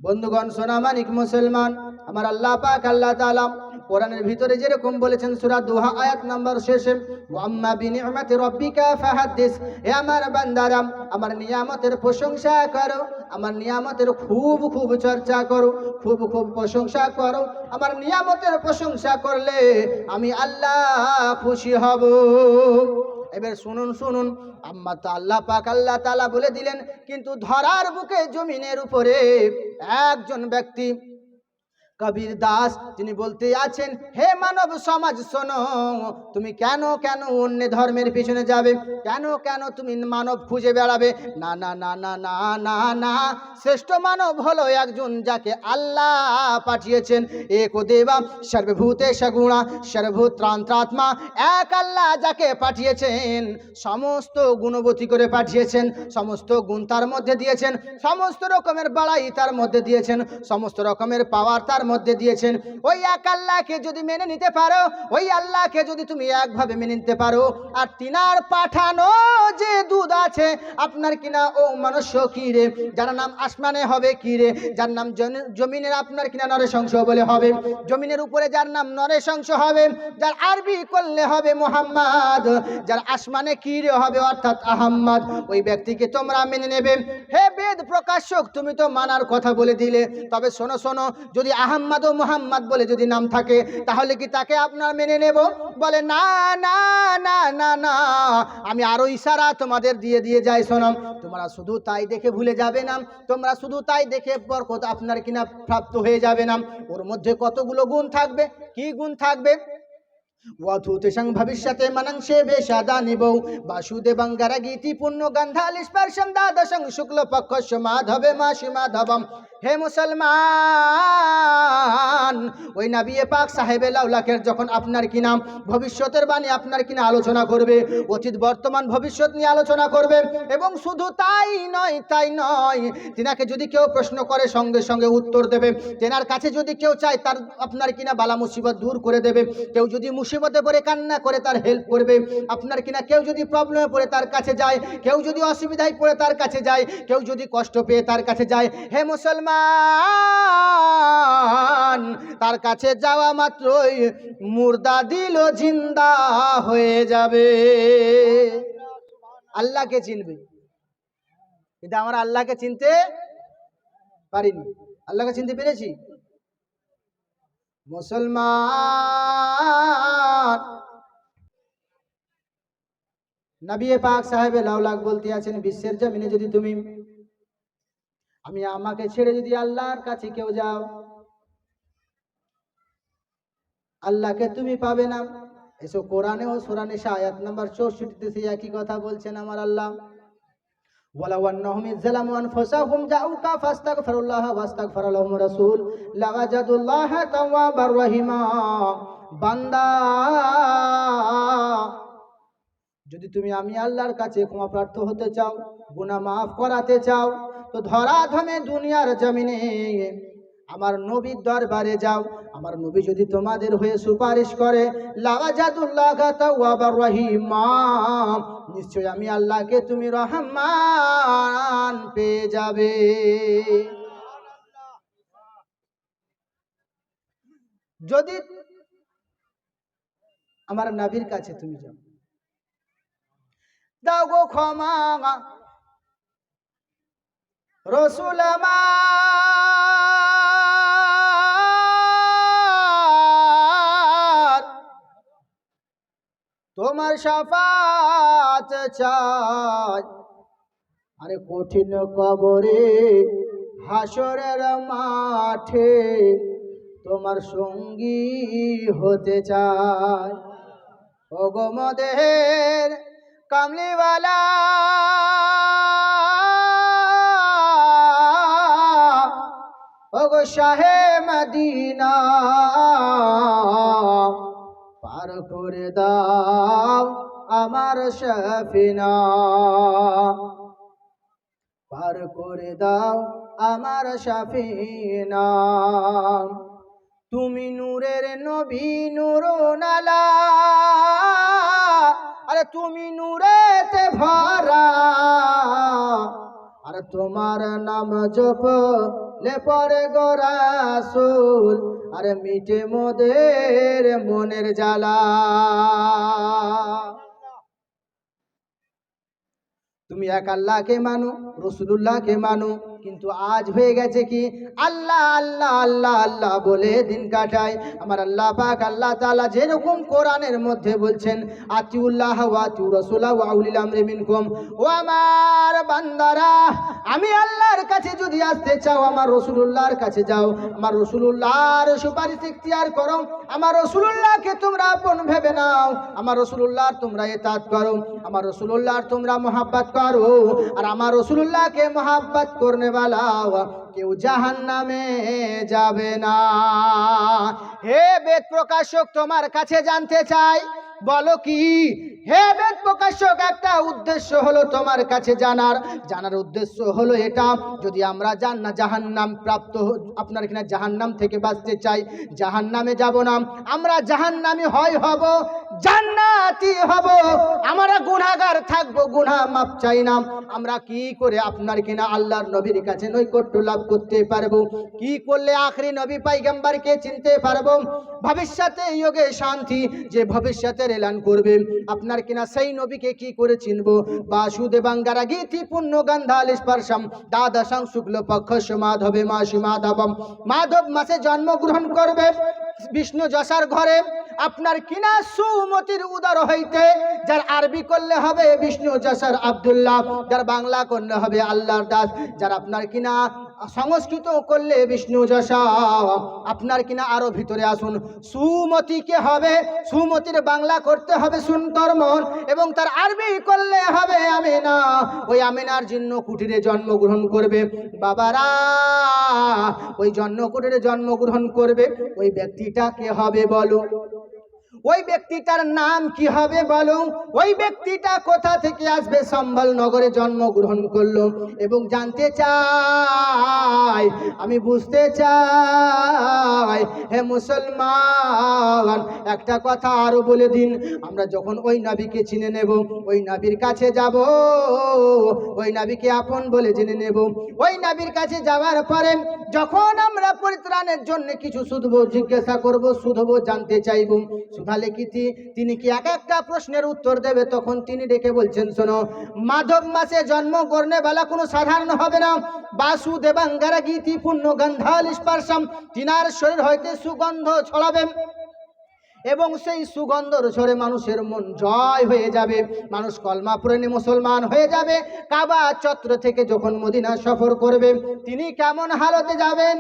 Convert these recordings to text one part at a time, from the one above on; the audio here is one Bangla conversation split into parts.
বন্ধুগণ, সোনামানিক মুসলমান, আমার আল্লাহ পাক আল্লাহ তাআলা কোরআনের ভিতরে যেরকম বলেছেন সূরা দুহা আয়াত নম্বর শেষে, ওয়াম্মা বিনি'মাতি রাব্বিকা ফাহাদ্দিস, হে আমার বান্দারা, আমার নিয়ামতের প্রশংসা করো, আমার নিয়ামতের খুব খুব চর্চা করো, খুব খুব প্রশংসা করো। আমার নিয়ামতের প্রশংসা করলে আমি আল্লাহ খুশি হব। এবার শুনুন শুনুন, আল্লাহ পাক আল্লাহ তাআলা বলে দিলেন, কিন্তু ধরার বুকে জমিনের উপরে একজন ব্যক্তি কবির দাস তিনি বলতে আছেন, হে মানব সমাজ শোনো, তুমি কেন কেন অন্য ধর্মের পিছনে যাবে, কেন কেন তুমি মানব খুঁজে বেড়াবে? না না না না না না না, শ্রেষ্ঠ মানব হলো একজন যাকে আল্লাহ পাঠিয়েছেন। একো দেবা সর্বভূতেশ গুণা সর্বভূতান্তরাত্মা, এক আল্লাহ যাকে পাঠিয়েছেন, সমস্ত গুণবতী করে পাঠিয়েছেন, সমস্ত গুণ তার মধ্যে দিয়েছেন, সমস্ত রকমের বাড়াই তার মধ্যে দিয়েছেন, সমস্ত রকমের পাওয়ার তার মধ্যে দিয়েছেন। ওই এক আল্লাহকে যদি মেনে নিতে পারো, ওই আল্লাহকে যদি তুমি একভাবে মেনে নিতে পারো, আর তিনার পাঠানো যে দুধ আছে আপনার কিনা ও মনুষ্য কি রে, যার নাম আসমানে হবে কি রে, যার নাম জমিনের আপনার কিনা নরেশংস বলে হবে, জমিনের উপরে যার নাম নরেশংস হবে, যার আরবি করলে হবে মোহাম্মদ, যার আসমানে কি রে হবে অর্থাৎ আহম্মদ, ওই ব্যক্তিকে তোমরা মেনে নেবে। হে বেদ প্রকাশক, তুমি তো মানার কথা বলে দিলে, তবে শোনো শোনো, যদি আহম্মদ ও মোহাম্মদ বলে যদি নাম থাকে তাহলে কি তাকে আপনার মেনে নেব? বলে না না না না না, আমি আরো ইশারা তোমাদের দিয়ে দিয়ে যাই, শোনো, তোমরা শুধু তাই দেখে ভুলে যাবে না, তোমরা শুধু তাই দেখে বরকত আপনার কিনা প্রাপ্ত হয়ে যাবে না। ওর মধ্যে কতগুলো গুণ থাকবে। কি গুণ থাকবে? ওয়াথুতেশং ভবিষ্যতে মনংশে বেশাদা নিবৌ বাসুদেবং গরগীতি পুণ্য গন্ধাল স্পর্শম দ্বাদশং শুক্ল পক্ষস্য মাধবে মাসি মাধবম। হে মুসলমান, ওই নবী পাক সাহেবে লাউলাকের যখন আপনার কি নাম ভবিষ্যতের বাণী আপনার কিনা আলোচনা করবে, অতীত বর্তমান ভবিষ্যৎ নিয়ে আলোচনা করবে, এবং শুধু তাই নয় তাই নয়, তিনাকে যদি কেউ প্রশ্ন করে সঙ্গে সঙ্গে উত্তর দেবে, তেনার কাছে যদি কেউ চায় তার আপনার কিনা বালা মুসিবত দূর করে দেবে, কেউ যদি মুসিবতে পড়ে কান্না করে তার হেল্প করবে, আপনার কিনা কেউ যদি প্রবলেমে পড়ে তার কাছে যায়, কেউ যদি অসুবিধায় পড়ে তার কাছে যায়, কেউ যদি কষ্ট পেয়ে তার কাছে যায়, হে মুসলমান, তার কাছে যাওয়া মাত্রই মুর্দা দিল জিন্দা হয়ে যাবে। আল্লাহকে চিনবে, কিন্তু আমরা আল্লাহকে চিনতে পারিনি। আল্লাহকে চিনতে পেরেছি? মুসলমান, নবী পাক সাহেবে লাউলাক বলতে আছেন, বিশ্বের জমিনে যদি তুমি আমাকে ছেড়ে যদি আল্লাহর কাছে কেউ যাও, আল্লাহকে তুমি পাবে না। এসো কোরআনে ও সূরা নিসা আয়াত নাম্বার 64 তে একই কথা বলছেন আমার আল্লাহ। ওয়ালাউ আন্নাহুম ইযলামু আনফুসাহুম জাউকা ফাস্তাগফিরুল্লাহ ওয়াস্তাগফারা লাহুমুর রাসূল লাওয়াজাদুল্লাহা তাওয়াবার রহিমা। বান্দা, যদি তুমি আমি আল্লাহর কাছে ক্ষমা প্রার্থী হতে চাও, গুনাহ মাফ করাতে চাও, তো ধরাধামে দুনিয়ার জমিনে আমার নবীর দরবারে যাও। আমার নবী যদি তোমাদের হয়ে সুপারিশ করে, লাওয়াজাদুল্লাহা তাওয়াবার রহিমা, নিশ্চয় আমি আল্লাহকে তুমি রহমান পেয়ে যাবে। যদি আমার নবীর কাছে তুমি যাও, দাও গো ক্ষমা রাসূল আমার, তোমার শাফাত চাই। আরে কঠিন কবরে হাসরের মাঠে তোমার সঙ্গী হতে চাই। ও গো মদের কামলিওয়ালা, ও গো শাহে মদিনা, পার করে দাও আমার সফিনা, পার করে দাও আমার সফিনা। তুমি নূরের নবী নূরুন আলা, আরে তুমি নূরেতে ভরা, আর তোমার নাম জপ লে পরে গো রাসূল আরে মিটে মোদের মনের জ্বালা। তুমি এক আল্লাহকে মানো, রাসূলুল্লাহকে মানো, কিন্তু আজ হয়ে গেছে কি আল্লাহ আল্লাহ আল্লাহ আল্লাহ বলে দিন কাটায়। আমার আল্লাহ পাক আল্লাহ তাআলা যেরকম কোরআনের মধ্যে বলছেন আতিউল্লাহ ওয়া আতিউর রাসূলা ওয়া উলিল আমরি মিনকুম, ও আমার বান্দারা আমি আল্লাহর কাছে যদি আসতে চাও আমার রাসূলুল্লাহর কাছে যাও, আমার রাসূলুল্লাহর সুপারিশ ইখতিয়ার করো, আমার রাসূলুল্লাহকে তোমরা আপন ভেবে নাও, আমার রাসূলুল্লাহর তোমরা ইতাআত করো, আমার রাসূলুল্লাহর তোমরা মুহাব্বত করো, আর আমার রাসূলুল্লাহকে মুহাব্বত করনে वाला কেউ জাহান্নামে যাবে না। হে বেদ প্রকাশক তোমার কাছে জানতে চাই বলো কি? হে বেদ প্রকাশক একটা উদ্দেশ্য হলো তোমার কাছে জানার উদ্দেশ্য হলো এটা, যদি আমরা জাহান্নাম প্রাপ্ত আপনার কিনা জাহান্নাম থেকে বাঁচতে চাই, জাহান্নামে যাব না, আমরা জাহান্নামী হব জান্নাতি হব, আমরা গুনাহগার থাকবো, গুনাহ মাপ চাই না, আমরা কি করে আপনার কিনা আল্লাহর নবীর কাছে নৈকট্য লাভ করতে পারবো? কি করলে আখরি নবী পয়গম্বরকে চিনতে পারবো? ভবিষ্যতে যোগে শান্তি যে ভবিষ্যতের এলান করবে আপনার কিনা সেই নবীকে কি করে চিনবো? বাসুদেবাঙ্গারা গীতি পুণ্য গন্ধাল স্পর্শম দ্বাদশং শুক্ল পক্ষ মাধবে মাসি মাধবম, মাধব মাসে জন্মগ্রহণ করবে বিষ্ণু যশার ঘরে আপনার কিনা সুমতির উদর হইতে, যার আরবি করলে হবে বিষ্ণু যশার আব্দুল্লাহ, যার বাংলা করলে হবে আল্লাহর দাস, যার আপনার কিনা সংস্কৃত করলে বিষ্ণু যশা। আপনার কিনা আরো ভিতরে আসুন, সুমতিকে হবে সুমতির বাংলা করতে হবে সুন্দর মন, এবং তার আরবি করলে হবে আমিনা, ওই আমিনার জন্য কুটিরে জন্মগ্রহণ করবে বাবারা, ওই জন্ম কুটিরে জন্মগ্রহণ করবে ওই ব্যক্তিটা কে হবে বলো? ওই ব্যক্তিটার নাম কি হবে বলো? ওই ব্যক্তিটা কোথা থেকে আসবে? সম্বল নগরে জন্মগ্রহণ করলো, এবং জানতে চাই আমি বুঝতে চাই হে মুসলমান একটা কথা আরো বলে দিন, আমরা যখন ওই নবীকে চিনে নেব, ওই নবীর কাছে যাব, ওই নবীকে আপন বলে জেনে নেব, ওই নবীর কাছে যাওয়ার পরে যখন আমরা পরিত্রাণের জন্য কিছু শুধবো, জিজ্ঞাসা করবো, শুধবো, জানতে চাইবো, সুধালে কি তিনি কি এক একটা প্রশ্নের উত্তর দেবে, তখন তিনি ডেকে বলছেন শোনো, মাধব মাসে জন্মগ্রহণ বেলা কোনো সাধারণ হবে না, বাসুদেবাঙ্গারা গীতি পুণ্য গন্ধাল স্পর্শম, তিনার শরীর হইতে সুগন্ধ ছড়াবে, এবং সেই সুগন্ধর ঝরে মানুষের মন জয় হয়ে যাবে, মানুষ কলমা পড়ে মুসলমান হয়ে যাবে। কাবা চত্র থেকে যখন মদিনা সফর করবে তিনি কেমন হালতে যাবেন?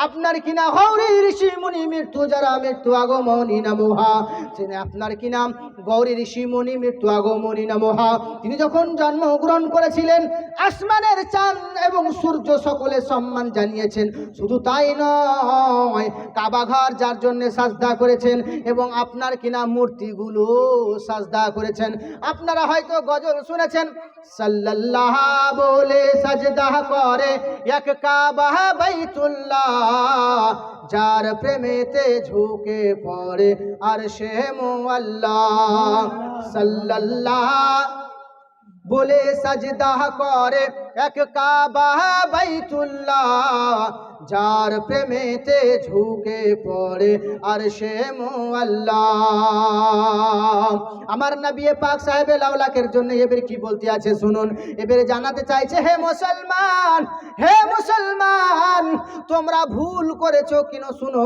আপনার কিনা গৌরী ঋষি মুনি মৃত্যু যারা মৃত্যু আগমনী নমোহা, তিনি আপনার কিনা গৌরী ঋষি মুনি মৃত্যু আগমনী নমোহা, তিনি যখন জন্মগ্রহণ করেছিলেন আসমানের চাঁদ এবং সূর্য সকলে সম্মান জানিয়েছেন, শুধু তাই নয় কাবা ঘর যার জন্য সাজদা করেছেন এবং আপনার কিনা মূর্তিগুলো সাজদা করেছেন। আপনারা হয়তো গজল শুনেছেন, সাল্লাল্লাহ বলে সাজদা করে এক কাবা বাইতুল্লাহ, যার প্রেমেতে ঝুঁকে পড়ে আরশে মুআল্লাহ, সাল্লাল্লাহ বলে সাজদা করে এক কাবা বাইতুল্লাহ, যার প্রেমেতে ঝুঁকে পড়ে আরশে মুআল্লাহ। আমার নবী পাক সাহেবে লাউলাকের জন্য এবার কি বলতে আছে শুনুন, এবারে জানাতে চাইছে হে মুসলমান তোমরা ভুল করেছো কিনা শুনো,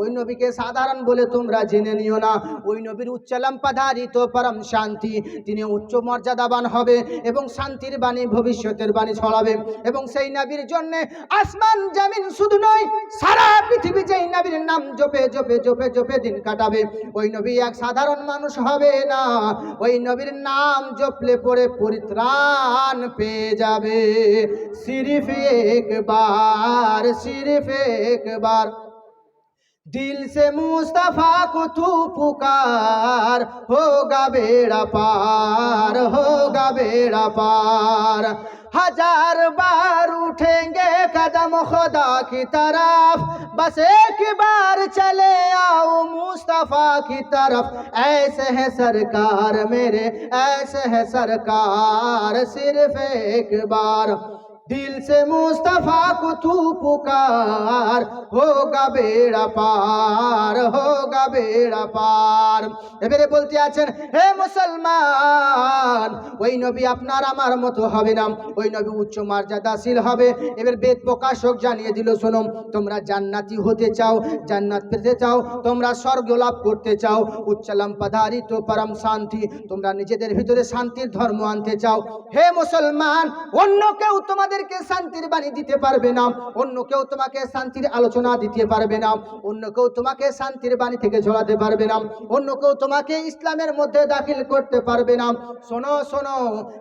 ওই নবীকে সাধারণ বলে তোমরা জেনে নিও না, ওই নবীর উচ্চালাম পাধারিত পরম শান্তি, তিনি উচ্চ মর্যাদাবান হবে এবং শান্তির বাণী ভবিষ্যতের বাণী ছড়াবে, এবং সেই নবীর জন্য আসমান জমিন শুধু নয় সারা পৃথিবী যেই নবীর নাম জপে জপে জপে জপে দিন কাটাবে, ওই নবী এক সাধারণ মানুষ হবে না, ওই নবীর নাম জপলে পরে পরিত্রাণ পেয়ে যাবে। সিরিফ একবার दिल से मुस्तफा को तू पुकार, होगा बेड़ा पार, हजार बार उठेंगे कदम खुदा की तरफ, बस एक बार चले आओ मुस्तफा की तरफ, ऐसे है सरकार मेरे, ऐसे है सरकार, सिर्फ एक बार दिल से मुस्तफा को तू पुकार होगा बेड़ा पार होगा बेड़ा पार। এবারে বলতে আছেন হে মুসলমান, ওই নবী আপনার আমার মতো হবে না, ওই নবী উচ্চ মর্যাদাশীল হবে। এবার বেদ প্রকাশক জানিয়ে দিল, শোনো, তোমরা জান্নাতি হতে চাও, জান্নাত পেতে চাও, তোমরা স্বর্গ লাভ করতে চাও, উচ্চলম পদারিত পরম শান্তি, তোমরা নিজেদের ভিতরে শান্তির ধর্ম আনতে চাও। হে মুসলমান, অন্য কেউ তোমাদেরকে শান্তির বাণী দিতে পারবে না, অন্য কেউ তোমাকে শান্তির আলোচনা দিতে পারবে না, অন্য কেউ তোমাকে শান্তির বাণী থেকে ঝরাতে পারবে না, অন্য কেউ তোমাকে ইসলামের মধ্যে দাখিল করতে পারবে না। শোনো শোনো,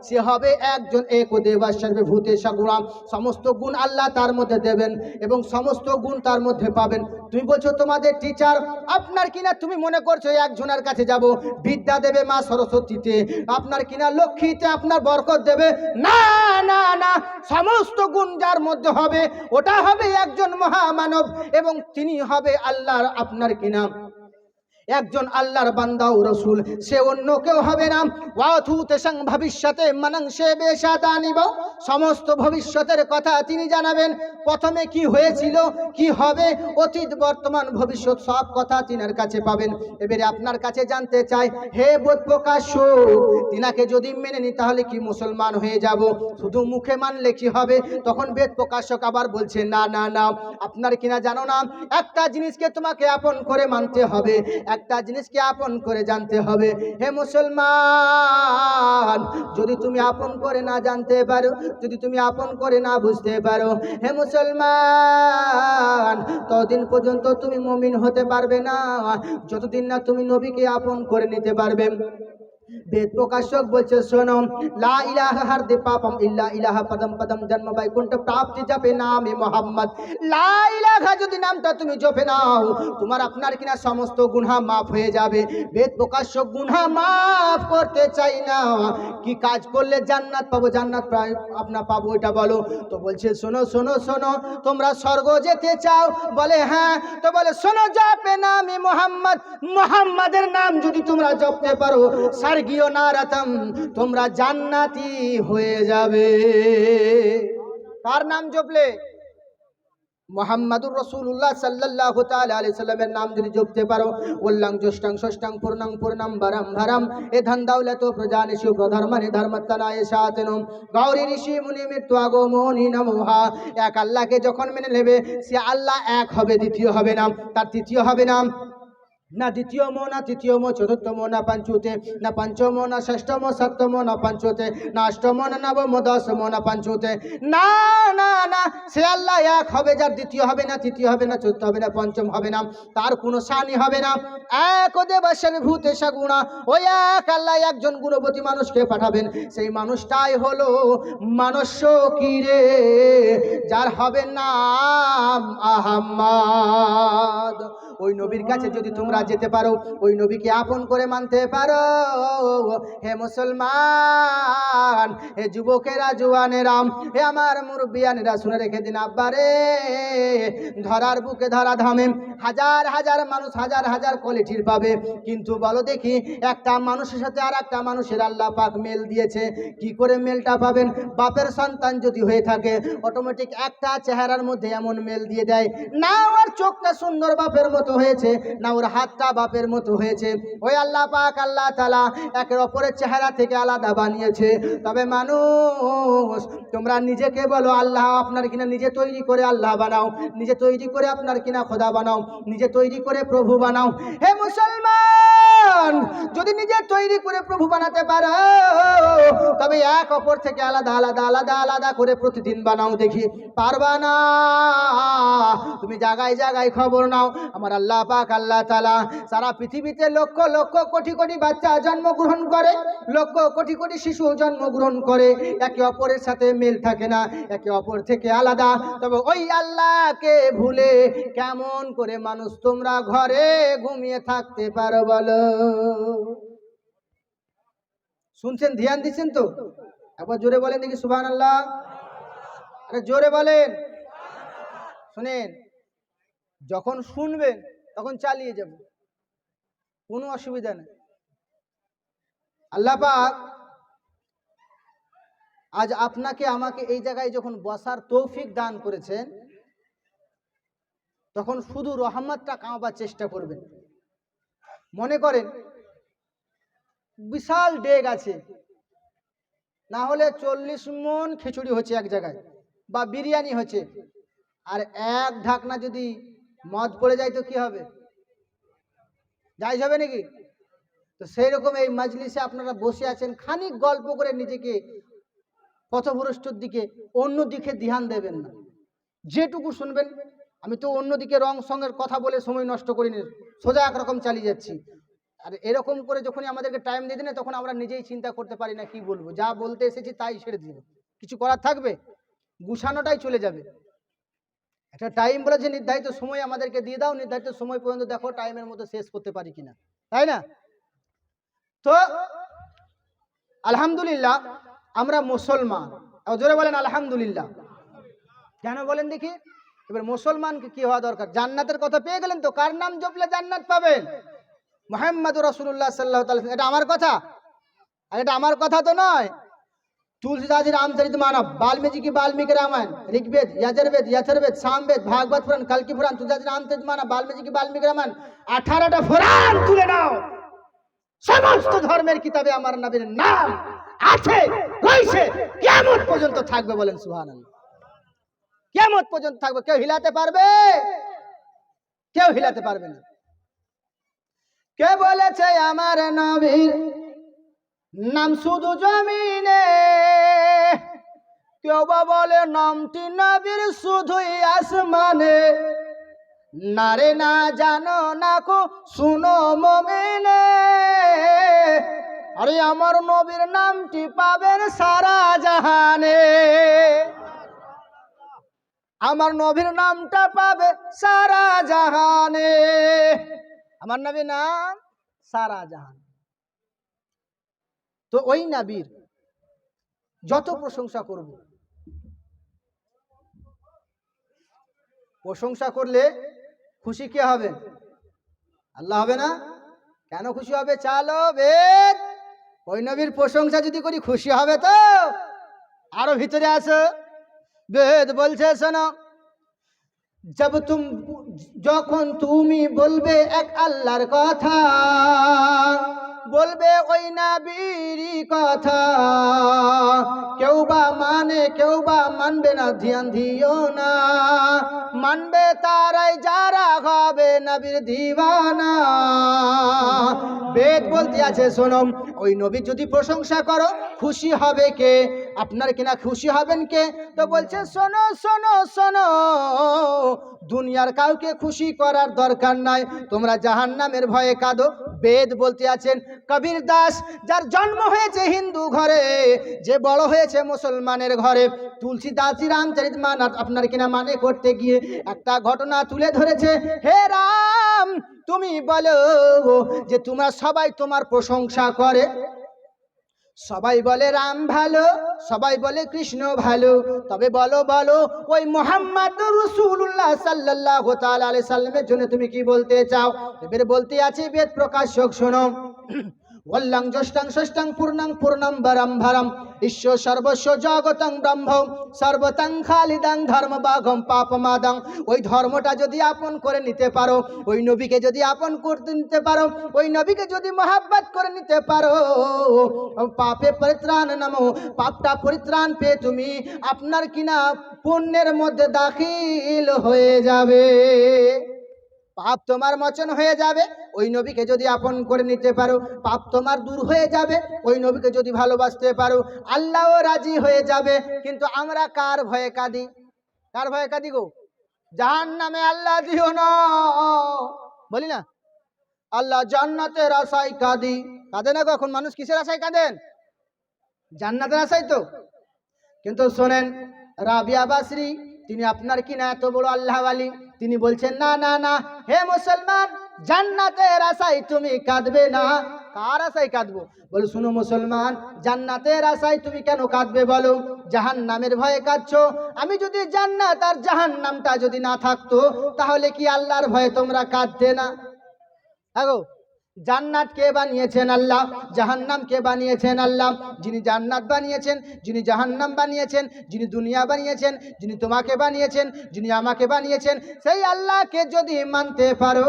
সে হবে একজন এক দেবা সর্বভূতেষু গুণাম, সমস্ত গুণ আল্লাহ তার মধ্যে দেবেন এবং সমস্ত গুণ তার মধ্যে পাবেন। তুমি বলছো তোমাদের টিচার, আপনার কিনা তুমি মনে করছো একজনের কাছে যাব, বিদ্যা দেবে মা সরস্বতীতে, আপনার কিনা লক্ষ্মীতে আপনার বরকত দেবে। না না না, সমস্ত গুণ যার মধ্যে হবে ওটা হবে একজন মহামানব এবং তিনি হবে আল্লাহর আপনার কিনা একজন আল্লাহর বান্দা ও রাসূল, সে অন্য কেউ হবে না। ওয়াথুতে সং ভবিষ্যতে মনং সে বেশাদানিব, সমস্ত ভবিষ্যতের কথা তিনি জানাবেন। প্রথমে কি হয়েছিল, কি হবে, অতীত বর্তমান ভবিষ্যৎ সব কথা তিনার কাছে পাবেন। এবারে আপনার কাছে জানতে চাই, হে বোধ প্রকাশ্য, তিনাকে যদি মেনে নি তাহলে কি মুসলমান হয়ে যাব? শুধু মুখে মানলে কি হবে? তখন বেদ প্রকাশক আবার বলছে না না না, আপনার কিনা জানো না, একটা জিনিসকে তোমাকে আপন করে মানতে হবে, একটা জিনিসকে আপন করে জানতে হবে। হে মুসলমান, যদি তুমি আপন করে না জানতে পারো, যদি তুমি আপন করে না বুঝতে পারো, হে মুসলমান, ততদিন পর্যন্ত তুমি মুমিন হতে পারবে না, যতদিন না তুমি নবীকে আপন করে নিতে পারবে। বেদ প্রকাশক বলছে, শোনো, লা ইলাহা হারদে পাপম ইল্লা ইলাহা পদম পদম জন্ম বৈকুণ্ঠ প্রাপ্তি জপে নামে মোহাম্মদ। লা ইলাহা যদি নামটা তুমি জপে নাও, তোমার আপনার কিনা সমস্ত গুনাহ মাফ হয়ে যাবে। বেদ প্রকাশক গুনাহ মাফ করতে চাই না, কি কাজ করলে জান্নাত পাবো, জান্নাত আপনার পাবো, এটা বলো। তো বলছে শোনো শোনো শোনো, তোমরা স্বর্গ যেতে চাও? বলে হ্যাঁ। তো বলে শোনো, জপে নামে মোহাম্মদ, মোহাম্মদের নাম যদি তোমরা জপতে পারো, স্বর্গীয় নারতম, তোমরা জান্নাতি হয়ে যাবে। কার নাম জপলে? মুহাম্মাদুর রাসূলুল্লাহ সাল্লাল্লাহু তাআলা আলাইহি সাল্লামের নাম যদি জপতে পারো, ওল্লাং জষ্টাং ষষ্টাং পূর্ণাং পূর্ণাম বারাম ভারাম, এ ধন দৌলত প্রজানিষু প্রধর্মনে ধর্মতনায় সাতনম, গৌরী ঋষি মুনি মৃত্যু আগমনি নমোহা। এক আল্লাহকে যখন মেনে নেবে, সে আল্লাহ এক হবে, দ্বিতীয় হবে না, তার তৃতীয় হবে না, না দ্বিতীয়ম, না তৃতীয়ম, চতুর্থম, না পঞ্চুতে, না পঞ্চম, না ষষ্ঠম, সপ্তম, না পঞ্চতে, না অষ্টম, না নবম, দশম, না পঞ্চুতে। না না না, সে আল্লাহ এক হবে, যার দ্বিতীয় হবে না, তৃতীয় হবে না, চতুর্থ হবে না, পঞ্চম হবে না, তার কোনো শানি হবে না। এক দেবাসের ভূতে সাগুণা, ওই এক আল্লাহ একজন গুণবতী মানুষকে পাঠাবেন, সেই মানুষটাই হলো মানস্য কিরে, যার হবে নাম আহম্মদ। ওই নবীর কাছে যদি তোমরা যেতে পারো, ওই নবীকে আপন করে মানতে পারো, হে মুসলমান, হে যুবকেরা, জওয়ানেরা, হে আমার মুরব্বিয়ানেরা, শুনে রেখে দিন আব্বারে, ধরার বুকে ধরা ধামে হাজার হাজার মানুষ, হাজার হাজার কোয়ালিটির পাবে, কিন্তু বলো দেখি, একটা মানুষের সাথে আর একটা মানুষের আল্লাহ পাক মেল দিয়েছে, কি করে মেলটা পাবেন? বাপের সন্তান যদি হয়ে থাকে, অটোমেটিক একটা চেহারার মধ্যে এমন মেল দিয়ে দেয়, না ওর চোখটা সুন্দর বাপের মতো হয়েছে, না ওর হাতটা বাপের মতো হয়েছে, ওই আল্লাহ পাক আল্লাহ তাআলা একে অপরের চেহারা থেকে আলাদা বানিয়েছে। তবে মানুষ, তোমরা নিজেকে বলো আল্লাহ, আপনার কিনা নিজে তৈরি করে আল্লাহ বানাও, নিজে তৈরি করে আপনার কিনা খোদা বানাও, নিজে তৈরি করে প্রভু বানাও। হে মুসলমান, যদি নিজে তৈরি করে প্রভু বানাতে পারো, তবে এক অপর থেকে আলাদা আলাদা আলাদা আলাদা করে প্রতিদিন বানাও দেখি, পারবা না? তুমি জায়গায় জায়গায় খবর নাও, আমার আল্লাহ পাক আল্লাহ তাআলা সারা পৃথিবীতে লক্ষ লক্ষ কোটি কোটি বাচ্চা জন্মগ্রহণ করে, লক্ষ কোটি কোটি শিশু জন্মগ্রহণ করে, একে অপরের সাথে মিল থাকে না, একে অপর থেকে আলাদা। তবে ওই আল্লাহকে ভুলে কেমন করে মানুষ তোমরা ঘরে ঘুমিয়ে থাকতে পারো বলো? শুনছেন, ধ্যান দিচ্ছেন তো? একবার জোরে বলেন দেখি সুবহানাল্লাহ। আরে জোরে বলেন। শুনেন, যখন শুনবেন তখন চালিয়ে যাব, কোনো অসুবিধা নেই। আল্লাহ পাক আজ আপনাকে আমাকে এই জায়গায় যখন বসার তৌফিক দান করেছেন, তখন শুধু রহমতটা কামাবার চেষ্টা করবেন। মনে করেন বিশাল ডেগ আছে, না হলে 40 মণ খিচুড়ি হচ্ছে এক জায়গায়, বা বিরিয়ানি হচ্ছে, আর এক ঢাকনা যদি মদ পড়ে যায় তো কি হবে? জায়েজ হবে নাকি? তো সেই রকম এই মাজলিসে আপনারা বসে আছেন, খানিক গল্প করে নিজেকে পথভ্রষ্টর দিকে, অন্য দিকে ধ্যান দেবেন না। যেটুকু শুনবেন, আমি তো অন্যদিকে রং সঙ্গের কথা বলে সময় নষ্ট করিনি, সোজা একরকম চালিয়ে যাচ্ছি। আর এরকম করে যখনই আমাদেরকে টাইম দিয়ে দেন, তখন আমরা নিজেই চিন্তা করতে পারি না কি বলবো, যা বলতে এসেছি তাই ছেড়ে দিব, কিছু করার থাকবে? গুছানোটাই চলে যাবে। একটা টাইম বলে যে নির্ধারিত সময় আমাদেরকে দিয়ে দাও, নির্ধারিত সময় পর্যন্ত দেখো টাইমের মধ্যে শেষ করতে পারি কিনা, তাই না? তো আলহামদুলিল্লাহ আমরা মুসলমান, জোরে বলেন আলহামদুলিল্লাহ। কেন বলেন দেখি? এবার মুসলমানকে কি হওয়া দরকার? জান্নাতের কথা পেয়ে গেলেন তো, কার নাম জপলে জান্নাত পাবেন? মুহাম্মদুর রাসূলুল্লাহ সাল্লাল্লাহু আলাইহি ওয়াসাল্লাম। এটা আমার কথা, আর এটা আমার কথা তো নয়। तुलसीदास रामचरित मानव, वाल्मीकि की वाल्मीकि रामायण, ऋग्वेद, यजुर्वेद, यथुर्वेद, सामवेद, भागवत पुराण, कल्कि पुराण, तुलसीदास रामचरित मानव, वाल्मीकि की वाल्मीकि रामायण, 18টা পুরাণ তুলে নাও। সমস্ত ধর্মের কিতাবে আমার নবীর নাম আছে, রয়েছে, কিয়ামত পর্যন্ত থাকবে। বলেন সুবহানাল্লাহ। কিয়ামত পর্যন্ত থাকবে, কেউ হিলাতে পারবে? কেউ হিলাতে পারবে না। কে বলেছে আমার নবীর নাম শুধু জমিনে? কেউ বা বলে নামটি নবীর শুধুই আসমানে। নারে না জানো না কো শুনো মুমিনে, আরে আমার নবীর নামটি পাবেন সারা জাহানে। আমার নবীর নামটা পাবে সারা জাহানে। আমার নবীর নাম সারা জাহান। তো ওই নবীর যত প্রশংসা করব, প্রশংসা করলে খুশি কে হবে? আল্লাহ হবে না? কেন খুশি হবে? চালো বেদ, ওই নবীর প্রশংসা যদি করি খুশি হবে তো। আরো ভিতরে আসো, বেদ বলছে শোনো, যখন তুমি বলবে এক আল্লাহর কথা, বলবে ওই নবীর কথা, কেউ বা মানে কেউ বা মানবে না, ধ্যান দিও না। মানবে তারাই যারা হবে নবীর দিওয়ানা। বেদ বলতে আছে শোনো, ওই নবীর যদি প্রশংসা করো খুশি হবে কে? আপনার কিনা খুশি হবেন কে? তো বলছে শোনো শোনো শোনো, দুনিয়ার কাউকে খুশি করার দরকার নাই, তোমরা জাহান্নামের ভয়ে কাঁদো। বেদ বলতে আছেন কবির দাস, যার জন্ম হয়েছে হিন্দু ঘরে, যে বড় হয়েছে মুসলমানের ঘরে, তুলসীদাস রামচরিত মানস আপনার কিনা মানে করতে গিয়ে একটা ঘটনা তুলে ধরেছে। হে রাম, তুমি বলো যে তোমরা সবাই তোমার প্রশংসা করে, সবাই বলে রাম ভালো, সবাই বলে কৃষ্ণ ভালো, তবে বলো বলো ওই মুহাম্মদুর রাসূলুল্লাহ সাল্লাল্লাহু তাআলা আলাইহি সাল্লামের জন্য তুমি কি বলতে চাও? এবারে বলতে আছে বেদ প্রকাশক শোনো, ওয়াল্লাং জষ্টাং ষষ্টাং পূর্ণাং পূর্ণম বরম ভরম ঈশ্বর সর্বস্ব জগতং ব্রহ্ম সর্বতং খালিদাং ধর্ম বাঘম পাপমাদং। ওই ধর্মটা যদি আপন করে নিতে পারো, ওই নবীকে যদি আপন করতে নিতে পারো, ওই নবীকে যদি মহাব্বত করে নিতে পারো, পাপে পরিত্রাণ নামো, পাপটা পরিত্রাণ পেয়ে তুমি আপনার কিনা পুণ্যের মধ্যে দাখিল হয়ে যাবে, পাপ তোমার মোচন হয়ে যাবে। ওই নবীকে যদি আপন করে নিতে পারো, পাপ তোমার দূর হয়ে যাবে। ওই নবীকে যদি ভালোবাসতে পারো, আল্লাহও রাজি হয়ে যাবে। কিন্তু আমরা কার ভয়ে কাঁদি? কার ভয়ে কাঁদি গো? জাহান্নামে আল্লাহ দিও না, বলি না, আল্লাহ জান্নাতের আশায় কাঁদি। কাঁদে না? কখন মানুষ কিসের আশায় কাঁদেন? জান্নাতের আশায় তো। কিন্তু শোনেন, রাবিয়া বাসরি তিনি আপনার কিনা এত বড় আল্লাহওয়ালি, তিনি বলছেন না না না, হে মুসলমান, জান্নাতের আশায় তুমি কাঁদবে না। কার আশায় কাঁদবো? বলে শুনো মুসলমান, জান্নাতের আশায় তুমি কেন কাঁদবে বলো? জাহান্নামের ভয়ে কাঁদছো। আমি যদি জান্নাত আর জাহান্নামটা যদি না থাকতো, তাহলে কি আল্লাহর ভয়ে তোমরা কাঁদতে না? আগো জান্নাত কে বানিয়েছেন? আল্লাহ। জাহান্নাম কে বানিয়েছেন? আল্লাহ। যিনি জান্নাত বানিয়েছেন, যিনি জাহান্নাম বানিয়েছেন, যিনি দুনিয়া বানিয়েছেন, যিনি তোমাকে বানিয়েছেন, যিনি আমাকে বানিয়েছেন, সেই আল্লাহকে যদি মানতে পারো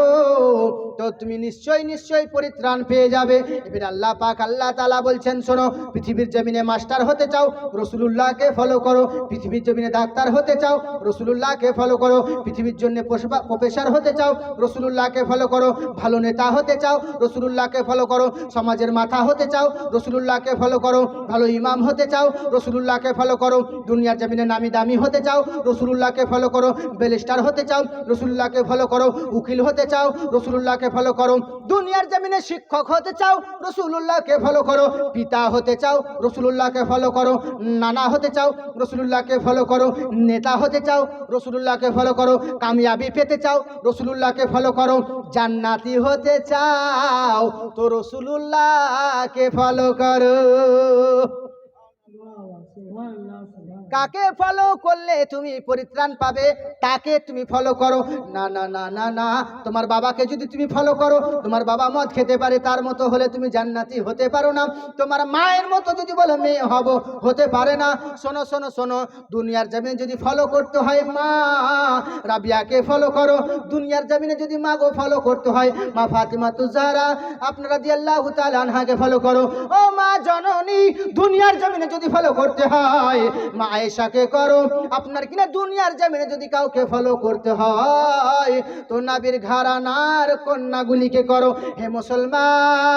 তো তুমি নিশ্চয়ই পরিত্রাণ পেয়ে যাবে। এবার আল্লাহ পাক আল্লাহ তাআলা বলছেন, শোনো, পৃথিবীর জমিনে মাস্টার হতে চাও, রাসূলুল্লাহকে ফলো করো। পৃথিবীর জমিনে ডাক্তার হতে চাও, রাসূলুল্লাহকে ফলো করো। পৃথিবীর জন্য প্রফেসর হতে চাও, রাসূলুল্লাহকে ফলো করো। ভালো নেতা হতে চাও, রাসূলুল্লাহকে ফলো করো। সমাজের মাথা হতে চাও, রাসূলুল্লাহকে ফলো করো। ভালো ইমাম হতে চাও, রাসূলুল্লাহকে ফলো করো। দুনিয়ার জমিনে নামি দামি হতে চাও, রাসূলুল্লাহকে ফলো করো। ব্যারিস্টার হতে চাও, রাসূলুল্লাহকে ফলো করো। উকিল হতে চাও, রাসূলুল্লাহকে ফলো করো। দুনিয়ার জমিনে শিক্ষক হতে চাও, রাসূলুল্লাহকে ফলো করো। পিতা হতে চাও, রাসূলুল্লাহকে ফলো করো। নানা হতে চাও, রাসূলুল্লাহকে ফলো করো। নেতা হতে চাও, রাসূলুল্লাহকে ফলো করো। কামিয়াবি পেতে চাও, রাসূলুল্লাহকে ফলো করো। জান্নাতি হতে চাও তো রাসূলুল্লাহকে ফলো করো। কাকে ফলো করলে তুমি পরিত্রাণ পাবে তাকে তুমি ফলো করো। না না না না না, তোমার বাবাকে যদি তুমি ফলো করো, তোমার বাবা মদ খেতে পারে, তার মতো হলে তুমি জান্নাতি হতে পারো না। তোমার মায়ের মতো যদি বলো মেয়ে হব, হতে পারে না। শোনো শোনো শোনো, দুনিয়ার জমিনে যদি ফলো করতে হয় মা রাবিয়াকে ফলো করো। দুনিয়ার জমিনে যদি মা গো ফলো করতে হয় মা ফাতিমাতুজ জাহরা আপনারা রাদিয়াল্লাহু তাআলা আনহাকে ফলো করো। ও মা জননী, দুনিয়ার জমিনে যদি ফলো করতে হয় মা আয়েশাকে করো। আপনার কিনা দুনিয়ার জমিনে যদি কাউকে ফলো করতে হয় তো নবীর ঘরানার কন্যাগুলিকে করো। হে মুসলমান,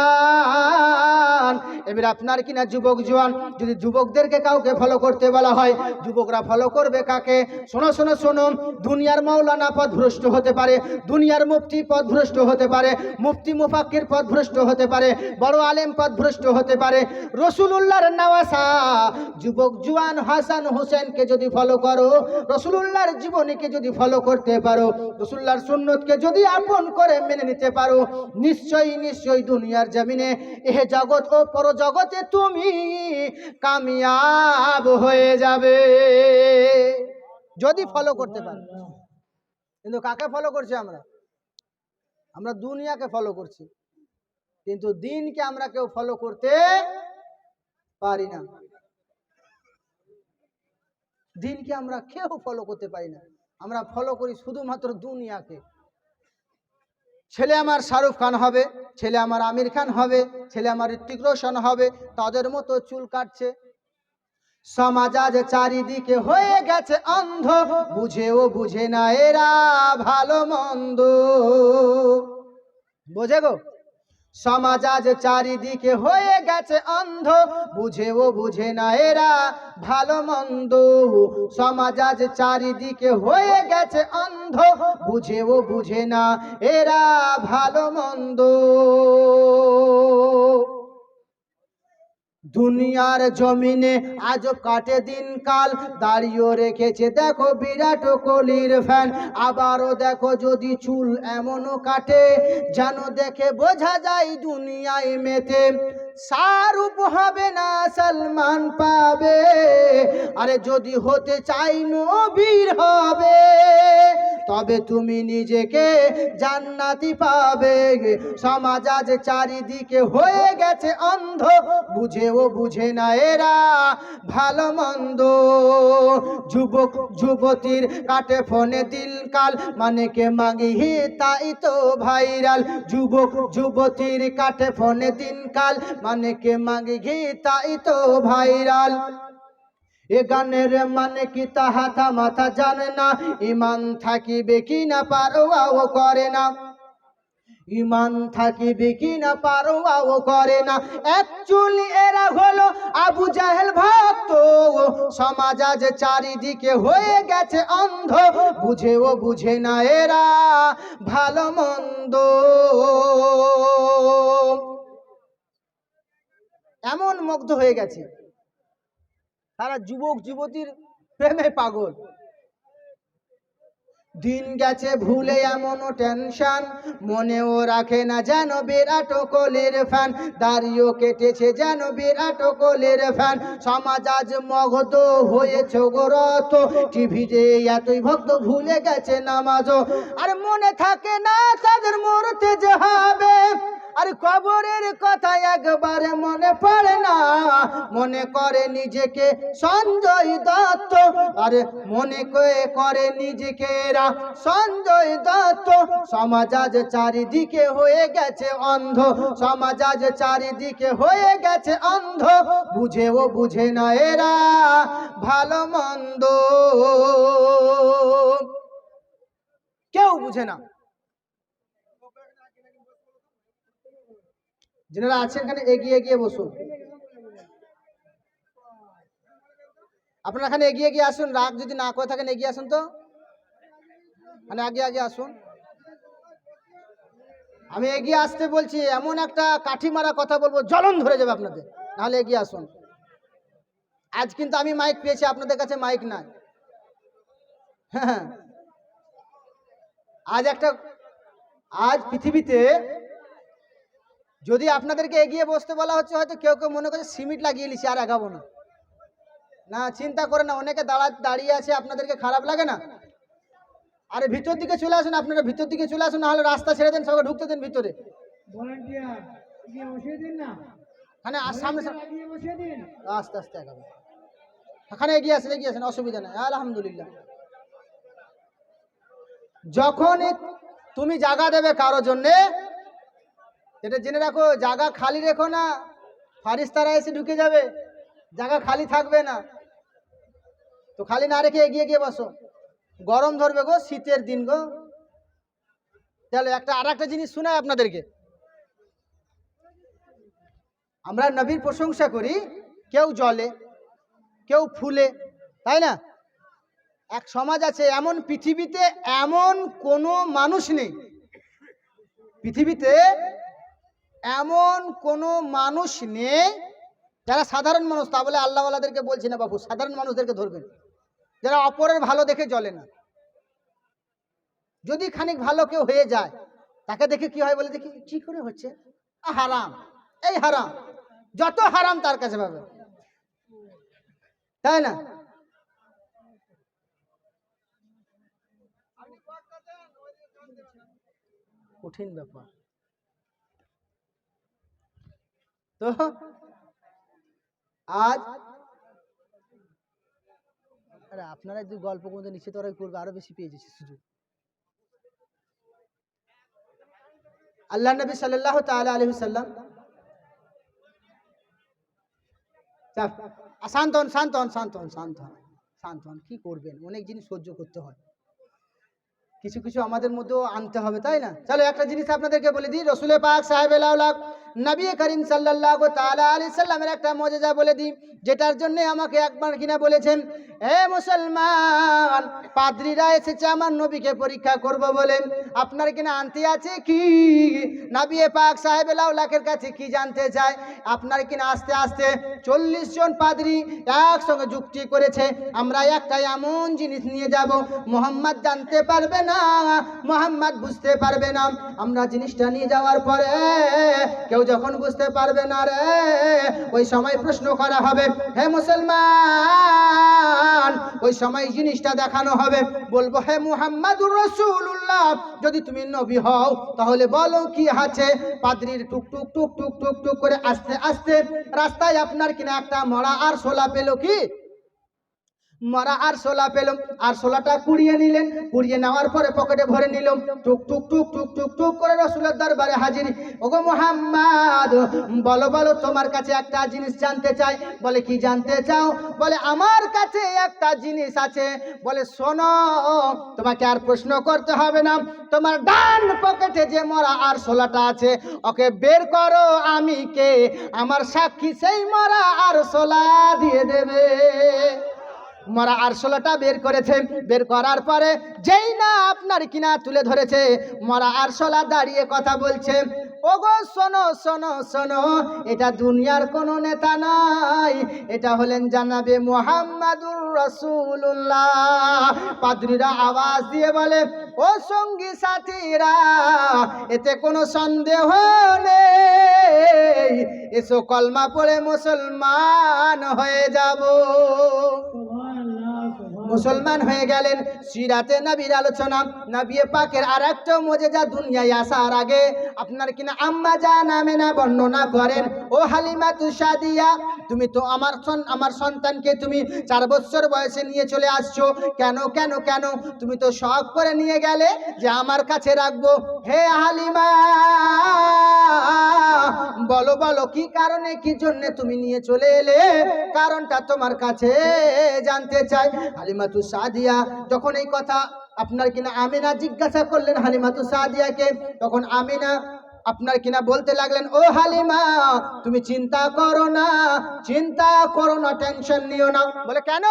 এবার আপনার কিনা যুবক জওয়ান, যদি যুবকদেরকে কাউকে ফলো করতে বলা হয়, যুবকরা ফলো করবে কাকে? শোনো শোনো শোনো, দুনিয়ার মাওলানা পথভ্রষ্ট হতে পারে, দুনিয়ার মুফতি পথভ্রষ্ট হতে পারে, মুফতি মুফাক্কির পথভ্রষ্ট হতে পারে, বড় আলেম পথভ্রষ্ট হতে পারে। রাসূলুল্লাহর নওয়াসা যুবক জওয়ান হাসান হোসেনকে যদি ফলো করো, রাসূলুল্লাহর জীবনীকে যদি ফলো করতে পারো, রাসূলুল্লাহর সুন্নতকে যদি আপন করে মেনে নিতে পারো, নিশ্চয়ই দুনিয়ার জমিনে এহ জগৎ ও পরজগতে তুমি কামিয়াব হয়ে যাবে যদি ফলো করতে পারো। কিন্তু কাকে ফলো করছি আমরা? আমরা দুনিয়াকে ফলো করছি, কিন্তু দিনকে আমরা কেউ ফলো করতে পারি না। দিনকে আমরা কেউ ফলো করতে পারি না, আমরা ফলো করি শুধুমাত্র দুনিয়াকে। ছেলে আমার শাহরুখ খান হবে, ছেলে আমার আমির খান হবে, ছেলে আমার ঋত্বিক রোশন হবে, তাদের মতো চুল কাটছে। সমাজ আজ চারিদিকে হয়ে গেছে অন্ধ, বুঝেও বুঝে না এরা ভালো মন্দ। বোঝে গো? সমাজ আজ চারিদিকে হয়ে গেছে অন্ধ, বুঝেও বুঝে না এরা ভালো মন্দ। সমাজ আজ চারিদিকে হয়ে গেছে অন্ধ, বুঝেও বুঝে না এরা ভালো মন্দ। দুনিয়ার জমিনে আজ কাটে দিনকাল, দাঁড়িয়ে রেখেছে দেখো বিরাট কোহলির ফ্যান। আবারও দেখো যদি চুল এমনও কাটে যেন দেখে বোঝা যায় দুনিয়ায় মেতে। শাহরুখ হবে না সলমান পাবে, আরে যদি হতে চাই নবীর হবে, তবে তুমি নিজেকে জান্নাতি পাবে। সমাজ আজ চারিদিকে হয়ে গেছে অন্ধ, বুঝেও বুঝে না এরা ভালো মন্দ। যুবক যুবতীর কাটে ফোনে দিনকাল, মানে কে মাগি হি তাই তো ভাইরাল। যুবক যুবতীর কাটে ফোনে দিনকাল, মানে কে মাগি হি তাই তো ভাইরাল। এ গানের মানে কি তাহা মাথা জানে না, ইমান থাকিবে কি না পারোয়াও করে না, ইমান থাকিবে কি না পারোয়াও করে না। অ্যাকচুয়ালি এরা হলো আবু জাহেল ভক্ত। সমাজ আজ চারিদিকে হয়ে গেছে অন্ধ, বুঝেও বুঝে না এরা ভালো মন্দ। এমন মুগ্ধ হয়ে গেছে তারা যুবক যুবতীর প্রেমে পাগল। দিন গেছে ভুলে এমনও টেনশন, মনেও রাখে না যেন বিরাট কোহলির ফ্যান। দাড়িও কেটেছে যেন বিরাট কোহলির ফ্যান। সমাজ আজ মগধ হয়েছে গোরত, টিভিতে এতই ভক্ত ভুলে গেছে নামাজও। আর মনে থাকে না তাদের মরতে যে হবে, আর আর কবরের কথা একবারে মনে পড়ে না, মনে করে নিজেকে সঞ্জয় দত্ত, আরে মনে করে নিজেকে এরা সঞ্জয় দত্ত। সমাজ আজ চারিদিকে হয়ে গেছে অন্ধ, সমাজ আজ চারিদিকে হয়ে গেছে অন্ধ, বুঝেও বুঝে না এরা ভালো মন্দ, কেউ বুঝে না। যারা আছেন এখানে এগিয়ে গিয়ে বসুন, আপনারা এখানে এগিয়ে গিয়ে আসুন, রাগ যদি না করে থাকেন এগিয়ে আসুন তো, মানে আগে আগে আসুন। আমি এগিয়ে আসতে বলছি, এমন একটা কাঠি মারা কথা বলবো জ্বলন ধরে যাবে আপনাদের, নাহলে এগিয়ে আসুন। আজ কিন্তু আমি মাইক পেয়েছি, আপনাদের কাছে মাইক নাই। হ্যাঁ, আজ পৃথিবীতে যদি আপনাদেরকে এগিয়ে বসতে বলা হচ্ছে, হয়তো কেউ কেউ মনে করছে সিমেন্ট লাগিয়ে নিছি আর আগাবো না। না, চিন্তা করে না, অনেকে দাঁড়িয়ে আছে, আপনাদেরকে খারাপ লাগে না? আরে ভিতর দিকে চলে আসুন, আপনারা ভিতর দিকে চলে আসুন, নাহলে রাস্তা ছেড়ে দেন, সবাই ঢুকতে দেন ভিতরে। সামনে আস্তে আস্তে আগাবো, এখানে এগিয়ে আসেন, অসুবিধা নেই, আলহামদুলিল্লাহ। যখন তুমি জায়গা দেবে কারো জন্যে, এটা জেনে রাখো, জায়গা খালি রেখো না, ফারিস্তারা এসে ঢুকে যাবে, জায়গা খালি থাকবে না। তো খালি না রেখে এগিয়ে গিয়ে বসো, গরম ধরবে গো, শীতের দিন গো। তাহলে আর একটা জিনিস শোনাই আপনাদেরকে। আমরা নবীর প্রশংসা করি, কেউ জলে কেউ ফুলে, তাই না? এক সমাজ আছে, এমন পৃথিবীতে এমন কোনো মানুষ নেই, পৃথিবীতে এমন কোনো মানুষ নেই যারা সাধারণ মানুষ, তা বলে আল্লাহওয়ালাদেরকে বলছি না বাবু, সাধারণ মানুষদেরকে ধরবেন, যারা অপরের ভালো দেখে জ্বলে না। যদি খানিক ভালো কেউ হয়ে যায়, তাকে দেখে কি হয় বলে, দেখি কি করে হচ্ছে, হারাম, এই হারাম, যত হারাম তার কাছে পাবে, তাই না? কঠিন ব্যাপার তো। আজ আরে আপনারা যদি গল্প করতে নিশ্চিত ওরাই করবে, আরো বেশি পেয়ে যাচ্ছে সুযোগ। আল্লাহ নবী সাল্লাল্লাহু তাআলা আলাইহি ওয়াসাল্লাম, শান্ত হন, কি করবেন, অনেক জিনিস সহ্য করতে হয়, কিছু কিছু আমাদের মধ্যেও আনতে হবে, তাই না? চলো একটা জিনিস আপনাদেরকে বলে দিই, রসুল পাক সাহেবে লাউলাক নবী করিম সাল্লাল্লাহু তাআলা আলাইহি সাল্লামের একটা মজেজা বলে দিই, যেটার জন্য আমাকে একবার কিনা বলেছেন, হে মুসলমান, পাদ্রীরা এসেছে আমার নবীকে পরীক্ষা করব বলে, আপনার কিনা আনতে আছে কি? নবী পাক সাহেবে লাউলাকের কাছে কি জানতে চায়? আপনার কিনা আস্তে আস্তে 40 জন পাদ্রী একসঙ্গে যুক্তি করেছে, আমরা একটা এমন জিনিস নিয়ে যাব, মুহাম্মদ জানতে পারবে না, মুহাম্মদ বুঝতে পারবে না। আমরা জিনিসটা নিয়ে যাওয়ার পরে কেউ যখন বুঝতে পারবে না রে, ওই সময় প্রশ্ন করা হবে, হে মুসলমান, ওই সময় জিনিসটা দেখানো হবে, বলবো হে মুহাম্মাদুর রাসূলুল্লাহ, যদি তুমি নবী হও তাহলে বলো কি আছে? পাদ্রীর টুক টুক টুক টুক টুক টুক করে আস্তে আস্তে রাস্তায় আপনার কিনা একটা মরা আর শোলা পেল, কি মরা আর শোলা পেল, আর শোলাটা কুড়িয়ে নিলেন, কুড়িয়ে নেওয়ার পরে পকেটে ভরে নিল, টুক টুক টুক টুক টুক টুক করে রাসূলের দরবারে হাজির। ওগো মুহাম্মদ, বলো বলো, তোমার কাছে একটা জিনিস জানতে চাই। বলে কি জানতে চাও? বলে আমার কাছে একটা জিনিস আছে। বলে শোনো, তোমাকে আর প্রশ্ন করতে হবে না, তোমার ডান পকেটে যে মরা আর শোলাটা আছে, ওকে বের করো, আমি কে, আমার সাক্ষী সেই মরা আর শোলা দিয়ে দেবে। মরা আরশোলাটা বের করেছে, বের করার পরে যেই না আপনার কিনা তুলে ধরেছে, মরা আরশোলা দাঁড়িয়ে কথা বলছে, ওগো শোনো শোনো শোনো, এটা দুনিয়ার কোনো নেতা নয়, এটা হলেন জানাবে মুহাম্মাদুর রাসূলুল্লাহ। পাদ্রীরা আওয়াজ দিয়ে বলে, ও সঙ্গী সাথীরা, এতে কোনো সন্দেহ নেই, এসো কলমা পড়ে মুসলমান হয়ে যাব। মুসলমান হয়ে গেলেন। সিরাতে নবীর আলোচনা, নবী পাকের আরেকটা মুজিজা দুনিয়ায় আসার আগে আপনার কিনা আম্মা জান আমেনা বর্ণনা করেন, ও হালিমাতু সাদিয়া, তুমি তো আমার সন্তানকে তুমি 4 বছর বয়সে নিয়ে চলে আসছো, কেন কেন কেন? তুমি তো শখ করে নিয়ে গেলে যে আমার কাছে রাখবো। হে হালিমা, বলো বলো কি কারণে, কি জন্য তুমি নিয়ে চলে এলে? কারণটা তোমার কাছে জানতে চাই। হালিমাতু সাদিয়া যখন এই কথা আপনার কিনা আমিনা জিজ্ঞাসা করলেন হালিমাতু সাদিয়াকে, তখন আমিনা আপনার কিনা বলতে লাগলেন, ও হালিমা, তুমি চিন্তা করো না, চিন্তা করো না, টেনশন নিও না। বলে কেন?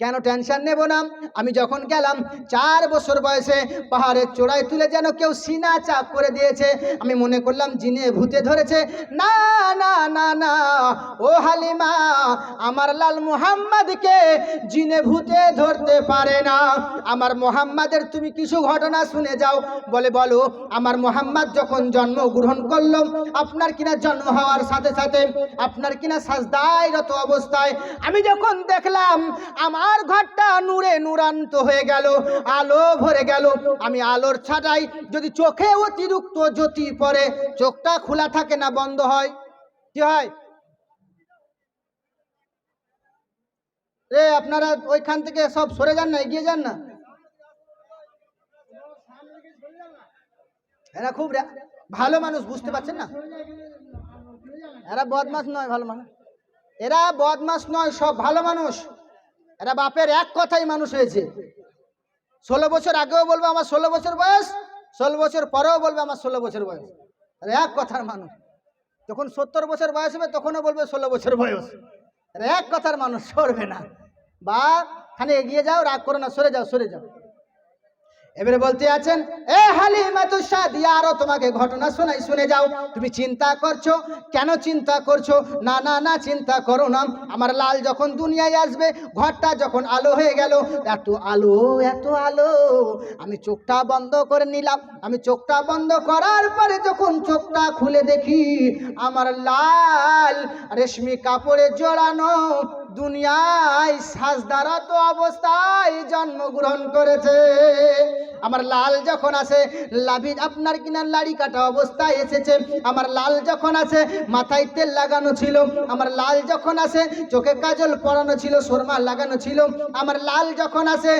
কেন টেনশন নেব না? আমি যখন গেলাম 4 বছর বয়সে, পাহাড়ের চূড়ায় তুলে যেন কেউ সিনা চাপ করে দিয়েছে, আমি মনে করলাম জিনে ভূতে ধরেছে। না না না না, ও হালিমা, আমার লাল মুহাম্মদকে জিনে ভূতে ধরতে পারে না। আমার মুহাম্মাদের তুমি কিছু ঘটনা শুনে যাও। বলে বলো। আমার মুহাম্মদ যখন জন্মগ্রহণ করলো, আপনার কিনা জন্ম হওয়ার সাথে সাথে আপনার কিনা সাজদায়রত অবস্থায় আমি যখন দেখলাম আমার ঘরটা নূরে নূরান্ত হয়ে গেল, আলো ভরে গেল। আমি আলোর ছাটাই যদি চোখে অতিরিক্ত জ্যোতি পড়ে, চোখটা খোলা থাকে না, বন্ধ হয়। কি হয়? আপনারা ওইখান থেকে সব সরে যান না, এগিয়ে যান না। এরা খুব ভালো মানুষ, বুঝতে পারছেন না? এরা বদমাস নয়, ভালো মানুষ। এরা বদমাস নয়, সব ভালো মানুষ। এরা বাপের এক কথাই মানুষ হয়েছে। 16 বছর আগেও বলবে আমার 16 বছর বয়স, 16 বছর পরেও বলবে আমার 16 বছর বয়স। এরা এক কথার মানুষ। যখন 70 বছর বয়স হবে তখনও বলবে 16 বছর বয়স। এরা এক কথার মানুষ, সরবে না। বা খানে এগিয়ে যাও, রাগ করো না, সরে যাও, সরে যাও। এবারে বলতে আছেন, এ হালিমাতু সাদিয়া, আরো তোমাকে ঘটনা শোনাই, শুনে যাও। তুমি চিন্তা করছো, কেন চিন্তা করছো? না না না, চিন্তা করো না। আমার লাল যখন দুনিয়ায় আসবে, ঘরটা যখন আলো হয়ে গেল, এত আলো, এত আলো, আমি চোখটা বন্ধ করে নিলাম। আমি চোখটা বন্ধ করার পরে যখন চোখটা খুলে দেখি, আমার লাল রেশমি কাপড়ে জড়ানো দুনিয়ায় সাজদারত অবস্থায় জন্মগ্রহণ করেছে। আমার লাল যখন আছে, লাভি আপনার কিনা লাড়ি কাটা অবস্থায় এসেছে। আমার লাল যখন আছে, মাথায় তেল লাগানো ছিল। আমার লাল যখন আছে, চোখে কাজল পরানো ছিল, সুরমা লাগানো ছিল। আমার লাল যখন আছে,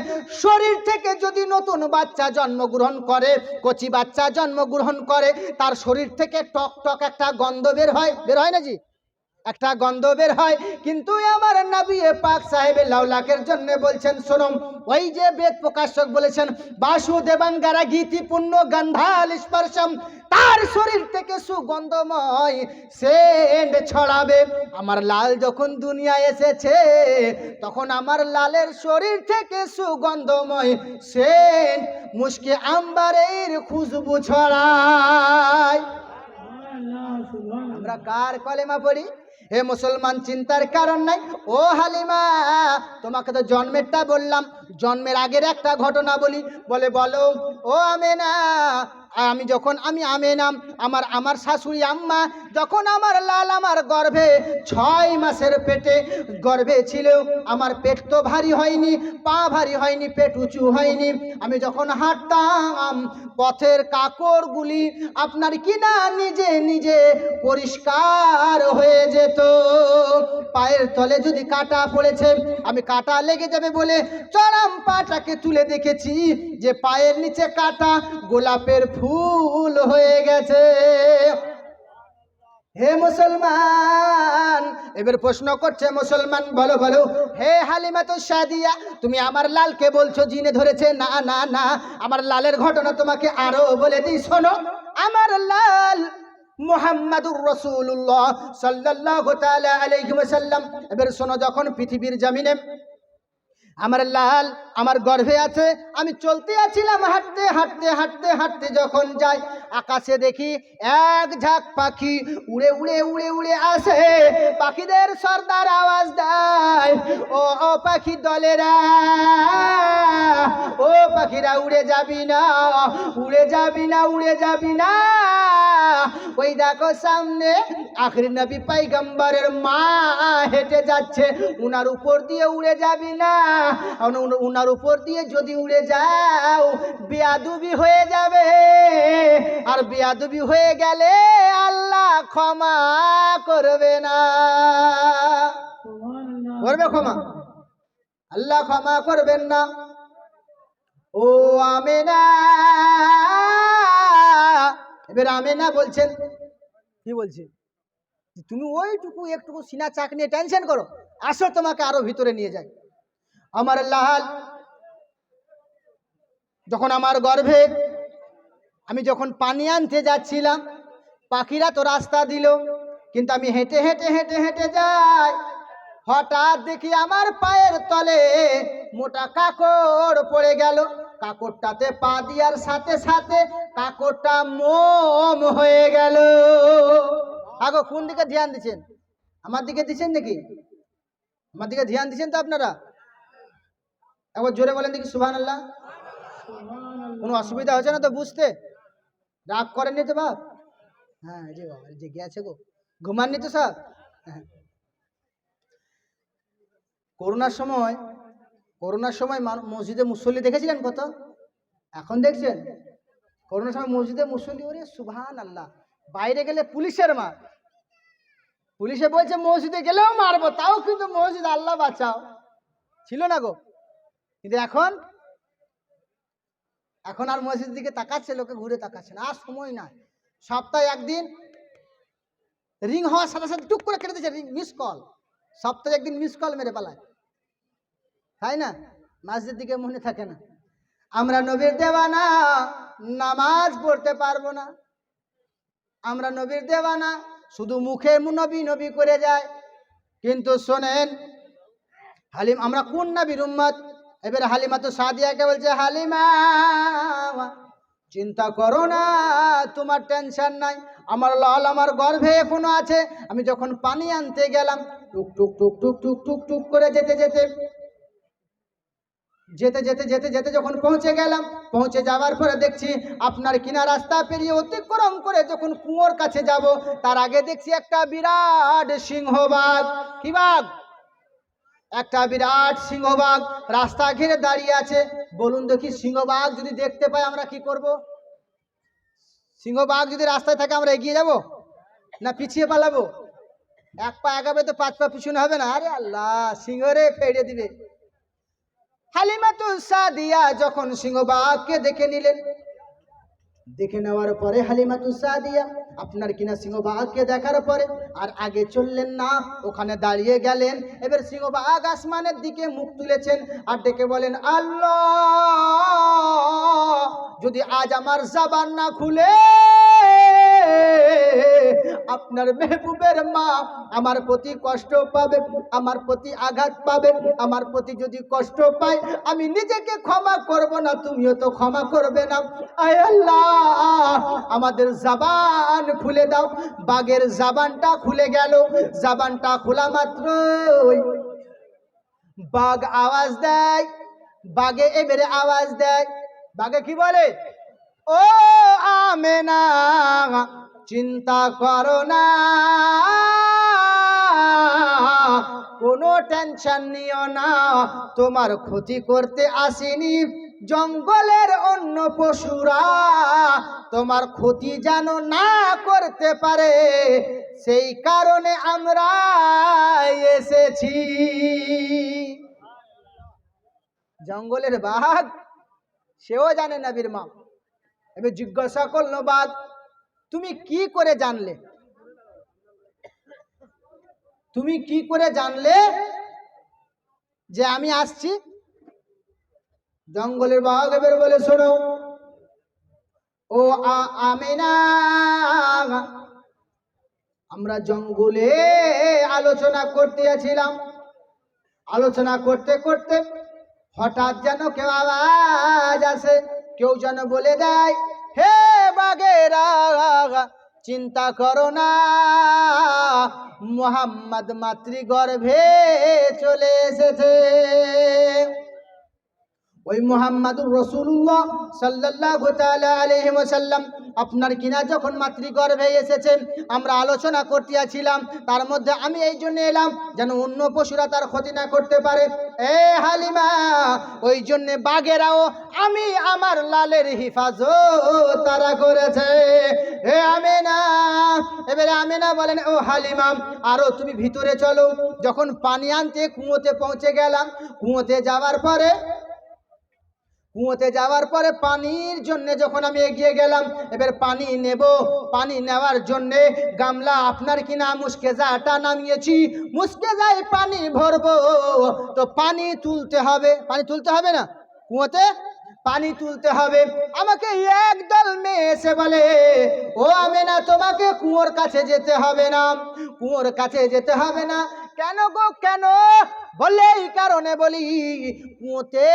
শরীর থেকে যদি নতুন বাচ্চা জন্মগ্রহণ করে, কচি বাচ্চা জন্মগ্রহণ করে, তার শরীর থেকে টক টক একটা গন্ধ বের হয়, বের হয় না জি? একটা গন্ধ বের হয়। কিন্তু আমার নবী পাক সাহেব লাউলাকের জন্য বলছেন, শোনো, ওই যে বেদ প্রকাশক বলেছেন, বাসুদেবাঙ্গারা গীতি পুণ্য গন্ধাল স্পর্শম, তার শরীর থেকে সুগন্ধময় সেন্ট ছড়াবে। আমার লাল যখন দুনিয়ায় এসেছে, তখন আমার লালের শরীর থেকে সুগন্ধময় সেন্ট মুশকে আম্বারের খুশবু ছড়ায়। আমরা কার কলেমা পড়ি? হে মুসলমান, চিন্তার কারণ নাই। ও হালিমা, তোমাকে তো জন্মেরটা বললাম, জন্মের আগের একটা ঘটনা বলি। বলে বলো। ও আমেনা, আমি আমেনা, আমার শাশুড়ি আম্মা যখন আমার লাল আমার গর্ভে 6 মাসের পেটে গর্ভে ছিল, আমার পেট তো ভারী হয়নি, পা ভারী হয়নি, পেট উঁচু হয়নি। আমি যখন হাঁটতাম, পথের কাকড়গুলি আপনার কিনা নিজে নিজে পরিষ্কার হয়ে যেত। পায়ের তলে যদি কাটা পড়েছে, আমি কাটা লেগে যাবে বলে চরম পাটাকে তুলে দেখেছি যে পায়ের নিচে কাটা গোলাপের ফুল হয়ে গেছে। হে মুসলমান, এবার প্রশ্ন করছে মুসলমান, বলো বলো, হে হালিমাতু সাদিয়া, তুমি আমার লালকে বলছো জিনে ধরেছে? না না না, আমার লালের ঘটনা তোমাকে আরো বলে দিই, শোনো। আমার লাল মুহাম্মাদুর রাসূলুল্লাহ সাল্লাল্লাহু তাআলা আলাইহি ওয়াসাল্লাম, এবার শোনো, যখন পৃথিবীর জমিনে আমার লাল আমার গর্ভে আছে, আমি চলতে আছিলাম, হাঁটতে হাঁটতে হাঁটতে হাঁটতে যখন যাই, আকাশে দেখি এক ঝাঁক পাখি উড়ে উড়ে উড়ে উড়ে আসে। পাখিদের সর্দার আওয়াজ দেয়, ও ও পাখি দলেরা, ও পাখিরা উড়ে যাবি না, উড়ে যাবি না, উড়ে যাবি না, ওই দেখো সামনে আখরি নবী পয়গম্বরের মা হেঁটে যাচ্ছে, উনার উপর দিয়ে উড়ে যাবি না, উনার উপর দিয়ে যদি উড়ে যাও বেয়াদবি হয়ে যাবে, আর বেয়াদবি হয়ে গেলে আল্লাহ ক্ষমা করবে না। করবে ক্ষমা? আল্লাহ ক্ষমা করবেন না। ও আমেনা, এবার আমেনা বলছেন, কি বলছে, তুমি ওইটুকু একটুকু সিনা চাক নিয়ে টেনশন করো, আসো তোমাকে আরো ভিতরে নিয়ে যাই। আমার লাল যখন আমার গর্ভে আমি যখন পানি আনতে যাচ্ছিলাম, পাখিরা তো রাস্তা দিল, কিন্তু আমি হেঁটে হেঁটে হেঁটে হেঁটে যাই, হঠাৎ দেখি আমার পায়ের তলে মোটা কাকড় পড়ে গেল। কাকড়টাতে পা দেওয়ার সাথে সাথে কাকড়টা মোম হয়ে গেল। আগো কোন দিকে ধ্যান দিচ্ছেন? আমার দিকে দিচ্ছেন নাকি? আমার দিকে ধ্যান দিচ্ছেন তো আপনারা? একবার জোরে বলেন দেখি সুবহানাল্লাহ। কোনো অসুবিধা হচ্ছে না তো বুঝতে? রাগ করেননি তো বাপ? হ্যাঁ জি বাবা, জেগে আছে গো, ঘুমাননি তো সব? হ্যাঁ। করোনার সময় মসজিদে মুসল্লি দেখেছিলেন কত? এখন দেখছেন? করোনার সময় মসজিদে মুসল্লি, ওরে সুবহানাল্লাহ, বাইরে গেলে পুলিশের মার, পুলিশে বলছে মসজিদে গেলেও মারবো, তাও কিন্তু মসজিদ আল্লাহ বাঁচাও ছিল না গো। কিন্তু এখন আর মসজিদের দিকে তাকাচ্ছে লোকে, ঘুরে তাকাচ্ছে না, আর সময় নাই। সপ্তাহে একদিন রিং হওয়ার সাথে সাথে টুক করে কেটে দিচ্ছে, রিং মিস কল, সপ্তাহে একদিন মিস কল মেরে পালায়, তাই না? মসজিদের দিকে মনে থাকে না। আমরা নবীর দেওয়ানা, নামাজ পড়তে পারবো না। আমরা নবীর দেওয়ানা, শুধু মুখে নবী নবী করে যায়, কিন্তু শোনেন হালিম, আমরা কোন নবীর উম্মত? এবারে হালিমা তো সাদিয়াকে বলছে, হালিমা চিন্তা করো না, তোমার টেনশন নাই, আমার লাল আমার গর্ভে এখনো আছে। আমি যখন পানি আনতে গেলাম, টুক টুক টুক টুক টুক টুক টুক করে যেতে যেতে যেতে যেতে যেতে যেতে যখন পৌঁছে গেলাম, পৌঁছে যাওয়ার পরে দেখছি আপনার কিনা রাস্তা পেরিয়ে অতিক্রম করে যখন কুয়োর কাছে যাব, তার আগে দেখছি একটা বিরাট সিংহবাগ। কি বাঘ? একটা বিরাট সিংহবাগ রাস্তা ঘিরে দাঁড়িয়ে আছে। বলুন দেখি, সিংহবাগ যদি দেখতে পাই আমরা কি করব? সিংহবাগ যদি রাস্তায় থাকে আমরা এগিয়ে যাব না পিছিয়ে পালাবো? এক পা এগাবে তো পাঁচ পা পিছনে হবে না? আরে আল্লাহ, সিংহরে ফেড়ে দিবে। হালিমাতুস সাদিয়া যখন সিংহবাগকে দেখে নিলেন, দেখে নেওয়ার পরে হালিমাতুস সাদিয়া আপনার কিনা সিংহবাগকে দেখার পরে আর আগে চললেন না, ওখানে দাঁড়িয়ে গেলেন। এবার সিংহবাগ আসমানের দিকে মুখ তুলেছেন আর ডেকে বলেন, আল্লাহ, যদি আজ আমার জবান না খুলে আপনার মেহবুবের মা আমার প্রতি কষ্ট পাবে, আমার প্রতি আঘাত পাবে, আমার প্রতি যদি কষ্ট পায় আমি নিজেকে ক্ষমা করব না, তুমিও তো ক্ষমা করবে না। আয় আল্লাহ, আমাদের জবান খুলে দাও। বাঘের জবানটা খুলে গেল। জবানটা খোলা মাত্রই বাঘ আওয়াজ দেয়। বাঘে এবারে আওয়াজ দেয়। বাঘে কি বলে? ও আমেনা, চিন্তা করো না, কোনো টেনশন নিও না, তোমার ক্ষতি করতে আসেনি জঙ্গলের অন্য পশুরা, তোমার ক্ষতি যেন না করতে পারে সেই কারণে আমরা এসেছি। জঙ্গলের বাঘ, সেও জানে নবীর মা। এবার জিজ্ঞাসা করলো বাঘ, তুমি কি করে জানলে? তুমি কি করে জানলে যে আমি আসছি? জঙ্গলের বাঘ এবার বলে, শোনো ও আমেনা, আমরা জঙ্গলে আলোচনা করতেছিলাম, আলোচনা করতে করতে হঠাৎ যেন কেউ আওয়াজ আসে, কেউ যেন বলে দেয়, হে বাঘেরা, চিন্তা করো না, মুহাম্মদ মাতৃগর্ভে চলে এসেছে। ওই মুহাম্মাদুর রাসূলুল্লাহ সাল্লাল্লাহু তাআলা আলাইহি ওয়াসাল্লাম আপনার কিনা যখন মাতৃগর্ভে এসেছেন আমরা আলোচনা করতেছিলাম, তার মধ্যে আমি এই জন্য এলাম যেন অন্য পশুরা তার ক্ষতি না করতে পারে। এ হালিমা, ওই জন্যে বাঘেরাও আমি আমার লালের হিফাজত তারা করেছে। এ আমেনা, এবারে আমেনা বলেন ও হালিমা আরো তুমি ভিতরে চলো। যখন পানি আনতে কুয়োতে পৌঁছে গেলাম, কুয়োতে যাওয়ার পরে পানির জন্য যখন আমি এগিয়ে গেলাম, এবার পানি নেব, পানি নেওয়ার জন্য গামলা আপনার কিনা মুস্কেজাটা নামিয়েছি, মুস্কেজায় পানি ভরবো, তো পানি তুলতে হবে না, কুয়োতে পানি তুলতে হবে। আমাকে একদল মেয়ে এসে বলে ও আমেনা তোমাকে কুয়োর কাছে যেতে হবে না। কেন গো কেন? বলে এই কারণে বলি, কুয়োতে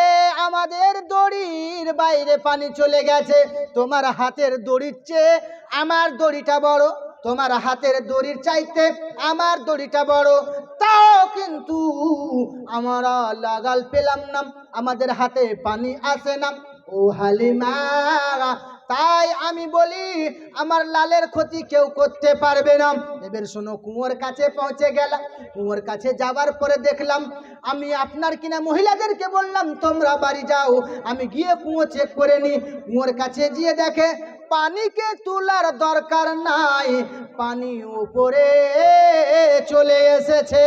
আমাদের দড়ির বাইরে পানি চলে গেছে। তোমার হাতের দড়ির চেয়ে আমার দড়িটা বড়, তোমার হাতের দড়ির চাইতে আমার দড়িটা বড়, তাও কিন্তু আমরা লাগাল পেলাম না, আমাদের হাতে পানি আসে না। ও হালিমা, তাই আমি বলি আমার লালের ক্ষতি কেউ করতে পারবে না। এবার শোনো, কুয়োর কাছে পৌঁছে গেলাম, কুয়োর কাছে যাবার পরে দেখলাম, আমি আপনার কিনা মহিলাদেরকে বললাম তোমরা বাড়ি যাও, আমি গিয়ে কুয়ো চেক করে নি। কুয়োর কাছে গিয়ে দেখে পানিকে তোলার দরকার নাই, পানি উপরে চলে এসেছে।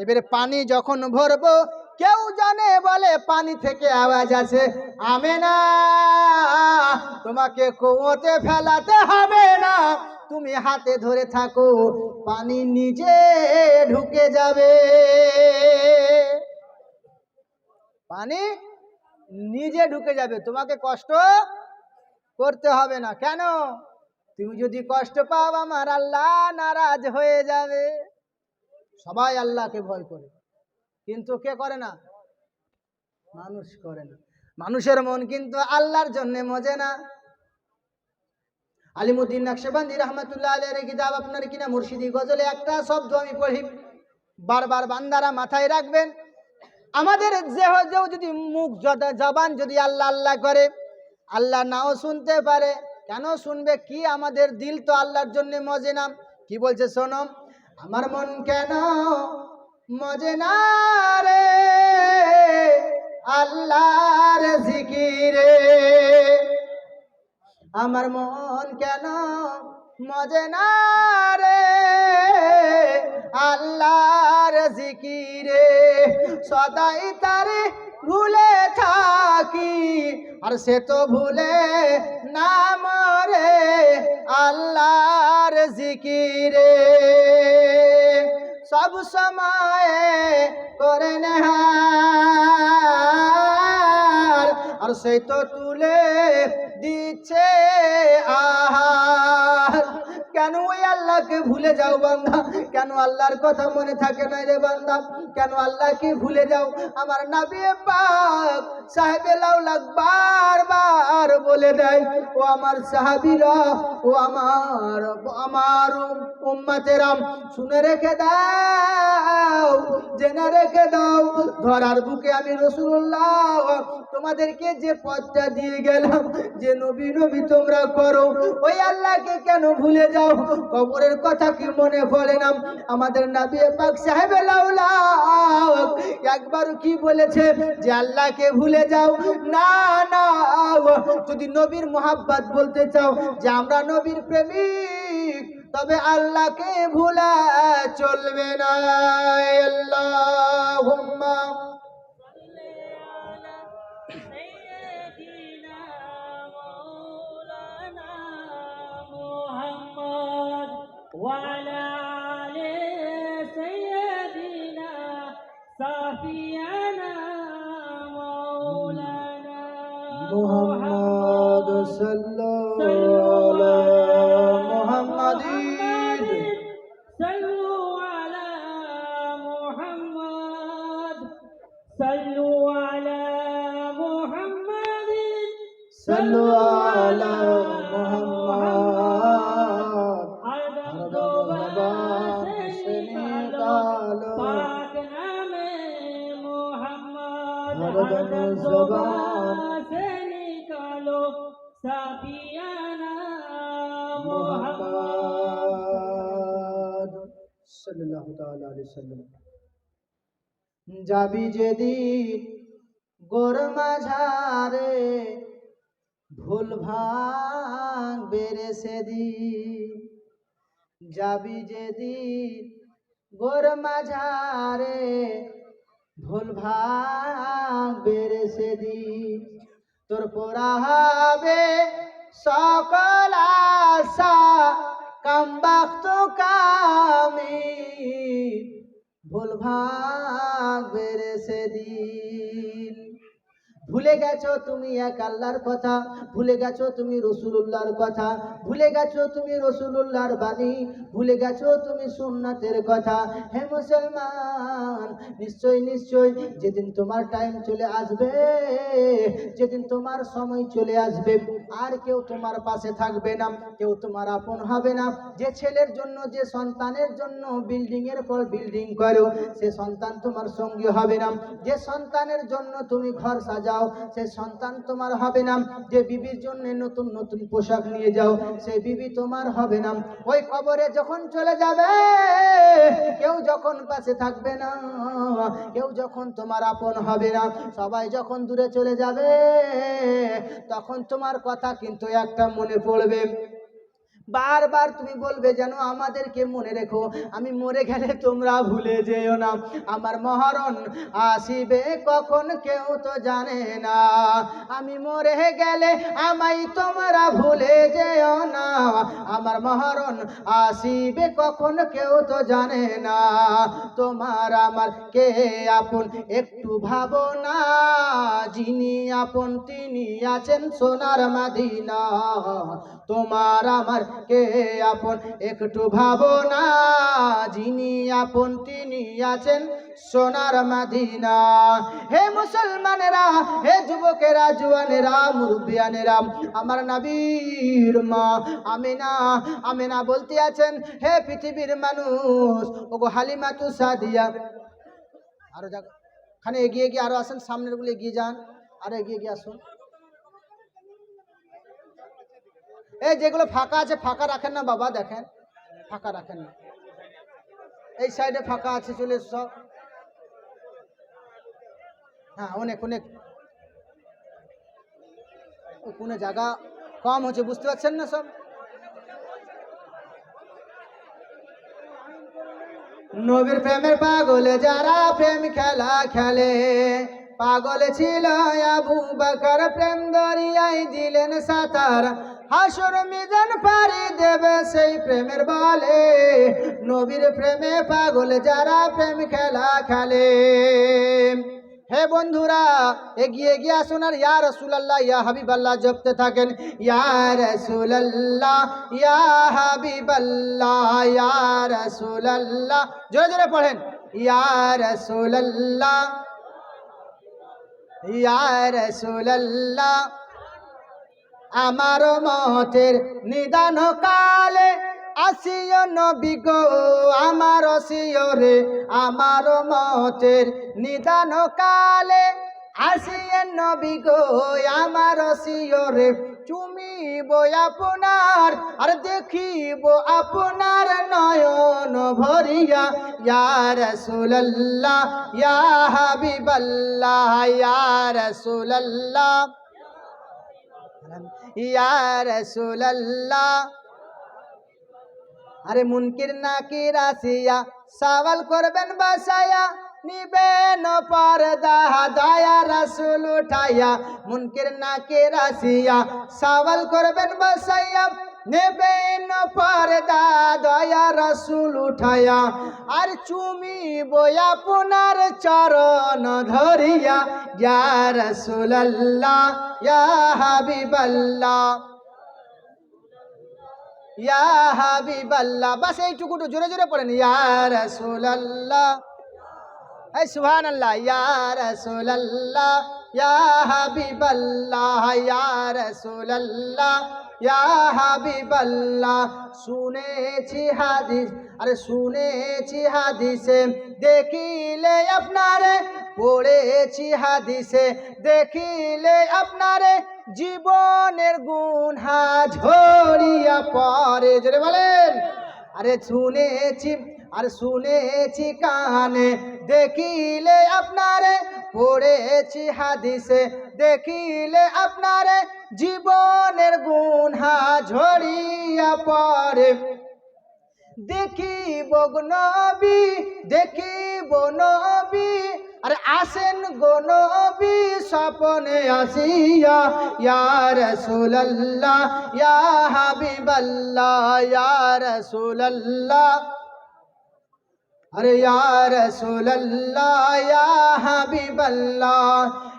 এবারে পানি যখন ভরবো, কেউ জানে বলে পানি থেকে আওয়াজ আছে, আমেনা তোমাকে কুয়োতে ফেলাতে হবে না, তুমি হাতে ধরে থাকো, পানি নিজে ঢুকে যাবে, পানি নিজে ঢুকে যাবে, তোমাকে কষ্ট করতে হবে না। কেন? তুমি যদি কষ্ট পাও আমার আল্লাহ নারাজ হয়ে যাবে। সবাই আল্লাহকে ভয় করে, কিন্তু কে করে না? মানুষ করে না। মানুষের মন কিন্তু আল্লাহর জন্য মজে না। আলিমুদ্দিন নকশবন্দি রহমতুল্লাহ আলাইহির কিতাব আপনার কিনা মুর্শিদি গজলে একটা শব্দ আমি পড়ি, বারবার বান্দারা মাথায় রাখবেন। আমাদের যদি মুখ জবান যদি আল্লাহ আল্লাহ করে, আল্লাহ নাও শুনতে পারে। কেন শুনবে? কি আমাদের দিল তো আল্লাহর জন্য মজে না। কি বলছে শোনো, আমার মন কেন মজে না রে আল্লাহর জিকিরে, আমার মন কেন মজে না রে আল্লাহর জিকিরে, সদাই তারে ভুলে থাকি আর সে তো ভুলে না মরে আল্লাহর জিকিরে, সব সময় করে নেহার আর সেই তো তুলে দিচ্ছে আহার। কেন ওই আল্লাহকে ভুলে যাও বান্দা? কেন আল্লাহর কথা মনে থাকে না রে বান্দা? কেন আল্লাহকে ভুলে যাও? আমার নবী পাক সাহেবে লাউলাক বারবার বলে দেয়, ও আমার সাহাবীরা, ও আমার উম্মতেরা, শুনে রেখে দাও, জেনে রেখে দাও, ধরার বুকে আমি রাসূলুল্লাহ তোমাদেরকে যে পথটা দিয়ে গেলাম, যে নবী নবী তোমরা করো, ওই আল্লাহকে কেন ভুলে যাও? কবরের কথা কি মনে পড়ে না? আমাদের নবী পাক সাহেবে লাউলাক একবার কি বলেছে যে আল্লাহকে ভুলে যাও? না না, যদি নবীর মোহাব্বত বলতে চাও যে আমরা নবীর প্রেমিক, তবে আল্লাহকে ভুলা চলবে না। আল্লাহুম্মা وعلى آل سيدنا صفينا مولانا محمد صلوا على محمد صلوا على محمد صلوا على محمد صلوا على محمد ज़बान से निकालो সাফিয়ানা মুহাম্মদ সাল্লাল্লাহু তাআলা আলাইহি সাল্লাম। যাবি যেদিন গোর মাঝারে ভুল ভাঙবে রে সেদিন, যাবি যেদিন গোর মাঝারে ভুল ভাঙবে রে সেদিন, তোর পোড়া হবে সকল আশা কামবাক্ত কামি ভুল ভাঙবে রে সেদিন। ভুলে গেছো তুমি এক আল্লাহর কথা, ভুলে গেছো তুমি রাসূলুল্লাহর কথা, ভুলে গেছো তুমি রাসূলুল্লাহর বাণী, ভুলে গেছো তুমি সুন্নাতের কথা। হে মুসলমান, নিশ্চয় নিশ্চয় যেদিন তোমার টাইম চলে আসবে, যেদিন তোমার সময় চলে আসবে, আর কেউ তোমার পাশে থাকবে না, কেউ তোমার আপন হবে না। যে ছেলের জন্য, যে সন্তানের জন্য বিল্ডিং এর পর বিল্ডিং করো, সে সন্তান তোমার সঙ্গী হবে না। যে সন্তানের জন্য তুমি ঘর সাজাও, সে সন্তান তোমার হবে না। যে বিবির জন্য নতুন নতুন পোশাক নিয়ে যাও, সে বিবি তোমার হবে না। ওই কবরে যখন চলে যাবে, কেউ যখন পাশে থাকবে না, কেউ যখন তোমার আপন হবে না, সবাই যখন দূরে চলে যাবে, তখন তোমার কথা কিন্তু একটা মনে পড়বে। বারবার তুমি বলবে যেন আমাদেরকে মনে রেখো, আমি মরে গেলে তোমরা ভুলে যেও না। আমার মহরণ আসিবে কখন কেউ তো জানে না, আমি মরে গেলে আমায় তোমরা ভুলে যেও না। আমার মহরণ আসিবে কখন কেউ তো জানে না। তোমার আমার কে আপন একটু ভাবো না, যিনি আপন তিনি আছেন সোনার মদিনা। তোমার আমার কে আপন একটু ভাবো না, যিনি আপন তিনি আছেন সোনার মদিনা। হে মুসলমানেরা, হে যুবকেরা, জওয়ানেরা, মুরব্বিয়ানেরা, আমার নবীর মা আমিনা, আমিনা বলতে আছেন, হে পৃথিবীর মানুষ, ওগো হালিমাতু সাদিয়া, আরো খানে এগিয়ে গিয়ে আরো আসেন, সামনের গুলো এগিয়ে যান, আরো এগিয়ে গিয়ে আসুন। এই যেগুলো ফাঁকা আছে ফাঁকা রাখেন না বাবা, দেখেন ফাঁকা রাখেন না। এই সাইডে ফাঁকা আছে, চলে সব। হ্যাঁ, অনেক অনেক কোনো জায়গা কম হচ্ছে, বুঝতে পারছেন না সব। নবীর প্রেমের পাগলে যারা প্রেম খেলা খেলে, পাগল ছিল আবু বকর, প্রেম দরিয়ায় দিলেন সাঁতার, হাসর মিজান পারি দেবে সেই প্রেমের বলে। নবীর প্রেমে পাগল যারা প্রেম খেলা খেলে। হে বন্ধুরা, এগিয়ে এগিয়ে আসুন আর ইয়া রাসূলুল্লাহ, ইয়া হাবিবাল্লাহ জপতে থাকেন। ইয়া রাসূলুল্লাহ, ইয়া হাবিবাল্লাহ, ইয়া রাসূলুল্লাহ, জোরে জোরে পড়েন। ইয়া রাসূলুল্লাহ, ইয়া রাসূলুল্লাহ, আমার মতের নিদান কালে আসিও নবী গো, আমার আসিও রে, আমার মতের নিদান কালে আসিও নবী গো, আমার আসিও রে। চুমিব আপনার আর দেখিব আপনার নয়ন ভরিয়া। ইয়া রাসূলুল্লাহ, ইয়া হাবিবাল্লাহ, ইয়া রাসূলুল্লাহ, ইয়া রাসূলুল্লাহ। আরে মুনকির নাকির আসিয়া সওয়াল করবেন বাসায়া, নিবেন পর্দা দয়া রাসূল উঠাইয়া। মুনকির নাকির আসিয়া সওয়াল করবেন বাসায়া, নেবেন পর্দা দয়া রাসূল উঠাইয়া। আর চুমিব আপনার চরণ ধরিয়া। ইয়া রাসূলুল্লাহ, ইয়া হাবিবাল্লাহ, ইয়া হাবিবাল্লাহ। বাস এইটুকু জোরে জোরে পড়েন। ইয়া রাসূলুল্লাহ, এই সুবহানাল্লাহ। ইয়া রাসূলুল্লাহ, ইয়া হাবিবাল্লাহ, ইয়া রাসূলুল্লাহ, ইয়া হাবিবাল্লাহ। শুনেছি হাদিস, আরে শুনেছি হাদিসে, দেখিলে আপনারে, পড়েছি হাদিসে, দেখিলে আপনারে জীবনের গুনহা ঝরিয়া পড়ে। জোরে বলেন। আরে শুনেছি কানে, দেখিলে আপনারে পড়েছি হাদিসে, দেখিলে আপনারে জীবনের গুনহা ঝরিয়া পড়ে। দেখিব নবী, দেখিব নবী, আরে আসেন গো নবী স্বপনে আসিয়া, ইয়া রাসূলুল্লাহ ইয়া হাবিবাল্লাহ ইয়া রাসূলুল্লাহ, আরে ইয়া রাসূলুল্লাহ ইয়া হাবিবাল্লাহ।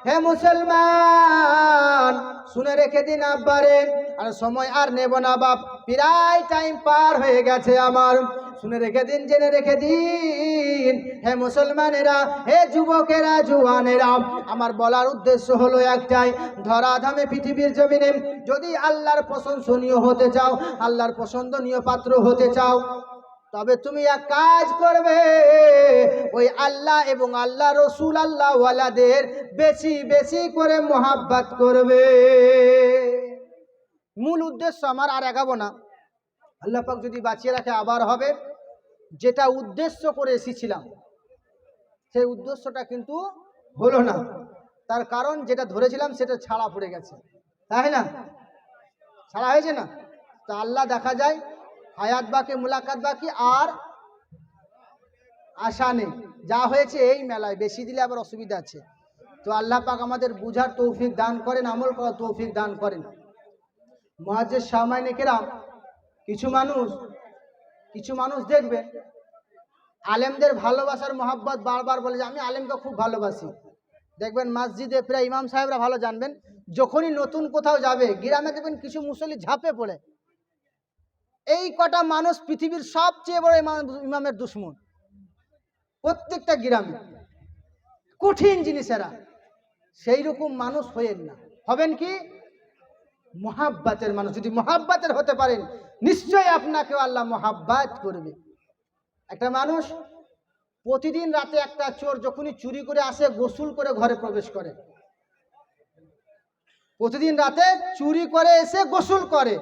হে মুসলমান, শুনে রেখে দিন আব্বারে, আর সময় আর নেব না বাপ, প্রায় টাইম পার হয়ে গেছে আমার। শুনে রেখে দিন, জেনে রেখে দিন হে মুসলমানেরা, হে যুবকেরা, জুয়ানেরা, আমার বলার উদ্দেশ্য হলো একটাই, ধরাধামে পৃথিবীর জমিনে যদি আল্লাহর প্রশংসনীয় হতে চাও, আল্লাহর পছন্দনীয় পাত্র হতে চাও, তবে তুমি এক কাজ করবে, ওই আল্লাহ এবং আল্লাহ রসুল আল্লাহ ওয়ালাদের বেশি বেশি করে মোহাব্বত করবে। মূল উদ্দেশ্য আমার, আর এগাবো না, আল্লাহ পাক যদি বাঁচিয়ে রাখে আবার হবে। যেটা উদ্দেশ্য করে এসেছিলাম সেই উদ্দেশ্যটা কিন্তু হলো না, তার কারণ যেটা ধরেছিলাম সেটা ছাড়া পড়ে গেছে, তাই না? ছাড়া হয়েছে না? তো আল্লাহ দেখা যায় হায়াত বাকি, মুলাকাত বাকি, আর আশা নেই। যা হয়েছে এই মেলায়, বেশি দিলে আবার অসুবিধা আছে। তো আল্লাহ পাক আমাদের বুঝার তৌফিক দান করেন, আমল করার তৌফিক দান করেন। মুআজ্জিজ সামাইনে কেরাম, কিছু মানুষ দেখবেন আলেমদের ভালোবাসার মহাব্বত বারবার বলে যে আমি আলেমকে খুব ভালোবাসি। দেখবেন মসজিদে প্রায় ইমাম সাহেবরা ভালো জানবেন, যখনই নতুন কোথাও যাবে গ্রামে দেখবেন কিছু মুসল্লি ঝাঁপে পড়ে। এই কটা মানুষ পৃথিবীর সবচেয়ে বড় ইমামের দুশ্মন, প্রত্যেকটা গ্রামে কঠিন জিনিসেরা। সেই রকম মানুষ হয়েন না, হবেন কি মহাব্বাতের মানুষ। যদি মহাব্বাতের হতে পারেন, নিশ্চয়ই আপনাকেও আল্লাহ মহাব্বাত করবে। একটা মানুষ প্রতিদিন রাতে, একটা চোর যখনই চুরি করে আসে গোসল করে ঘরে প্রবেশ করে, প্রতিদিন রাতে চুরি করে এসে গোসল করে।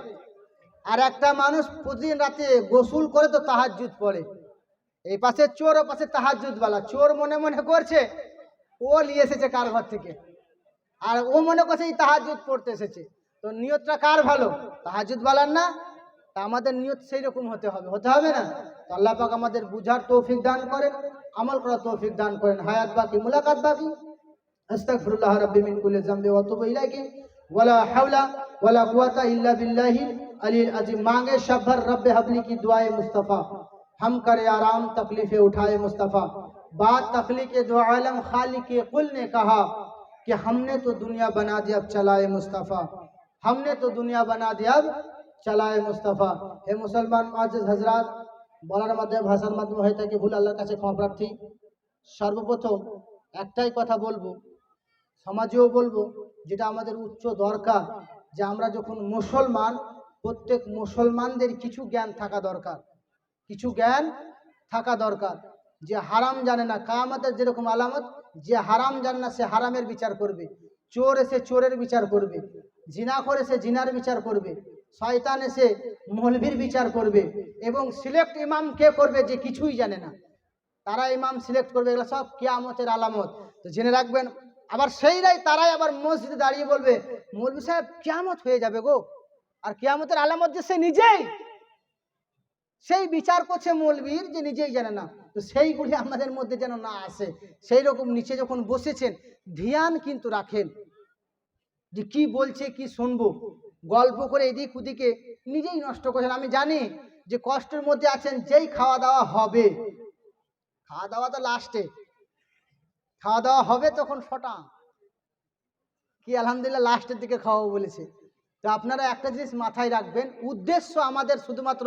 আর একটা মানুষ প্রতিদিন রাতে গোসল করে তো তাহাজ্জুদ পড়ে। এই পাশে চোর, ও পাশে তাহাজ্জুদওয়ালা। চোর মনে মনে করছে ও নিয়ে এসেছে কার ঘর থেকে, আর ও মনে করছে এই তাহাজ্জুদ পড়তে এসেছে। তো নিয়তটা কার ভালো? তাহাজ্জুদওয়ালার না? তা আমাদের নিয়ত সেই রকম হতে হবে না? তো আল্লাহ পাক আমাদের বুঝার তৌফিক দান করেন, আমল করার তৌফিক দান করেন। হায়াত বাকি, মুলাকাত বাকি। আস্তাগফিরুল্লাহ রাব্বি মিন কুল্লি যামবি ওয়া আতুবু ইলাইহি ওয়ালা হাওলা ওয়ালা কুওয়াতা ইল্লা বিল্লাহি আলিল আযীম। मांगे शब्बर रब्बे हबली की दुआए मुस्तफ़ा, हम करे आराम तकलीफे उठाए मुस्तफ़ा। बात तखलीक दो आलम खालिक कुल ने कहा कि हमने तो दुनिया बना दी अब चलाए मुस्तफ़ा, हमने तो दुनिया बना दी अब चलाए मुस्तफ़ा। हे मुसलमान मुआज्जिज हजरात, বলার মাধ্যমে ভাষার মাধ্যমে হয়ে থাকে ভুল, আল্লাহর কাছে ক্ষমা প্রার্থী। সর্বপ্রথম একটাই কথা বলবো, সমাজেও বলবো, যেটা আমাদের উচ্চ দরকার, যে আমরা যখন মুসলমান, প্রত্যেক মুসলমানদের কিছু জ্ঞান থাকা দরকার, কিছু জ্ঞান থাকা দরকার। যে হারাম জানে না, কিয়ামতের যেরকম আলামত, যে হারাম জানে না সে হারামের বিচার করবে, চোর এসে চোরের বিচার করবে, জিনাখোর এসে জিনার বিচার করবে, শয়তান এসে মৌলভীর বিচার করবে। এবং সিলেক্ট ইমাম কে করবে? যে কিছুই জানে না, তারা ইমাম সিলেক্ট করবে। এগুলো সব কিয়ামতের আলামত, তো জেনে রাখবেন। আবার সেইরাই তারাই আবার মসজিদে দাঁড়িয়ে বলবে মৌলভী সাহেব কিয়ামত হয়ে যাবে গো, আর কিয়ামতের আলামত যে সে নিজেই, সেই বিচার করছে মৌলবীর, যে নিজেই জানে না। তো সেইগুলি আমাদের মধ্যে যেন না আসে। সেই রকম নিচে যখন বসেছেন ধ্যান কিন্তু রাখেন যে কি বলছে, কি শুনবো। গল্প করে এদিক ওদিকে নিজেই নষ্ট করছেন। আমি জানি যে কষ্টের মধ্যে আছেন, যেই খাওয়া দাওয়া হবে, খাওয়া দাওয়া তো লাস্টে, খাওয়া দাওয়া হবে তখন ফটা কি আলহামদুলিল্লাহ লাস্টের দিকে খাওয়াবো বলেছে। তো আপনারা একটা জিনিস মাথায় রাখবেন, উদ্দেশ্য আমাদের শুধুমাত্র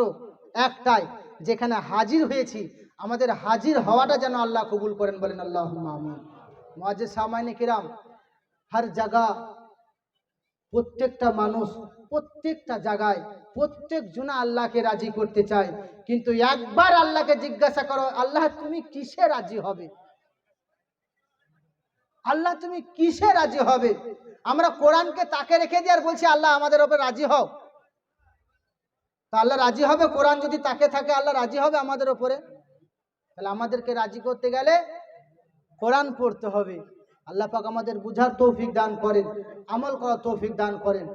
একটাই, যেখানে হাজির হয়েছি আমাদের হাজির হওয়াটা যেন আল্লাহ কবুল করেন, বলেন আল্লাহুম্মা আমিন। মুআজ্জিজ সামাইনে কিরাম, হর জায়গা, প্রত্যেকটা মানুষ প্রত্যেকটা জায়গায় প্রত্যেক জনা আল্লাহকে রাজি করতে চায়, কিন্তু একবার আল্লাহকে জিজ্ঞাসা করো, আল্লাহ তুমি কিসে রাজি হবে? আল্লাহ তুমি কিসে রাজি হবে? আমরা কোরআনকে তাকে রেখে দিয়ে আর বলছি আল্লাহ আমাদের ওপর রাজি হও। তা আল্লাহ রাজি হবে? কোরআন যদি তাকে থাকে আল্লাহ রাজি হবে আমাদের ওপরে? তাহলে আমাদেরকে রাজি করতে গেলে কোরআন পড়তে হবে। আল্লাহ পাক আমাদের বুঝার তৌফিক দান করেন, আমল করার তৌফিক দান করেন।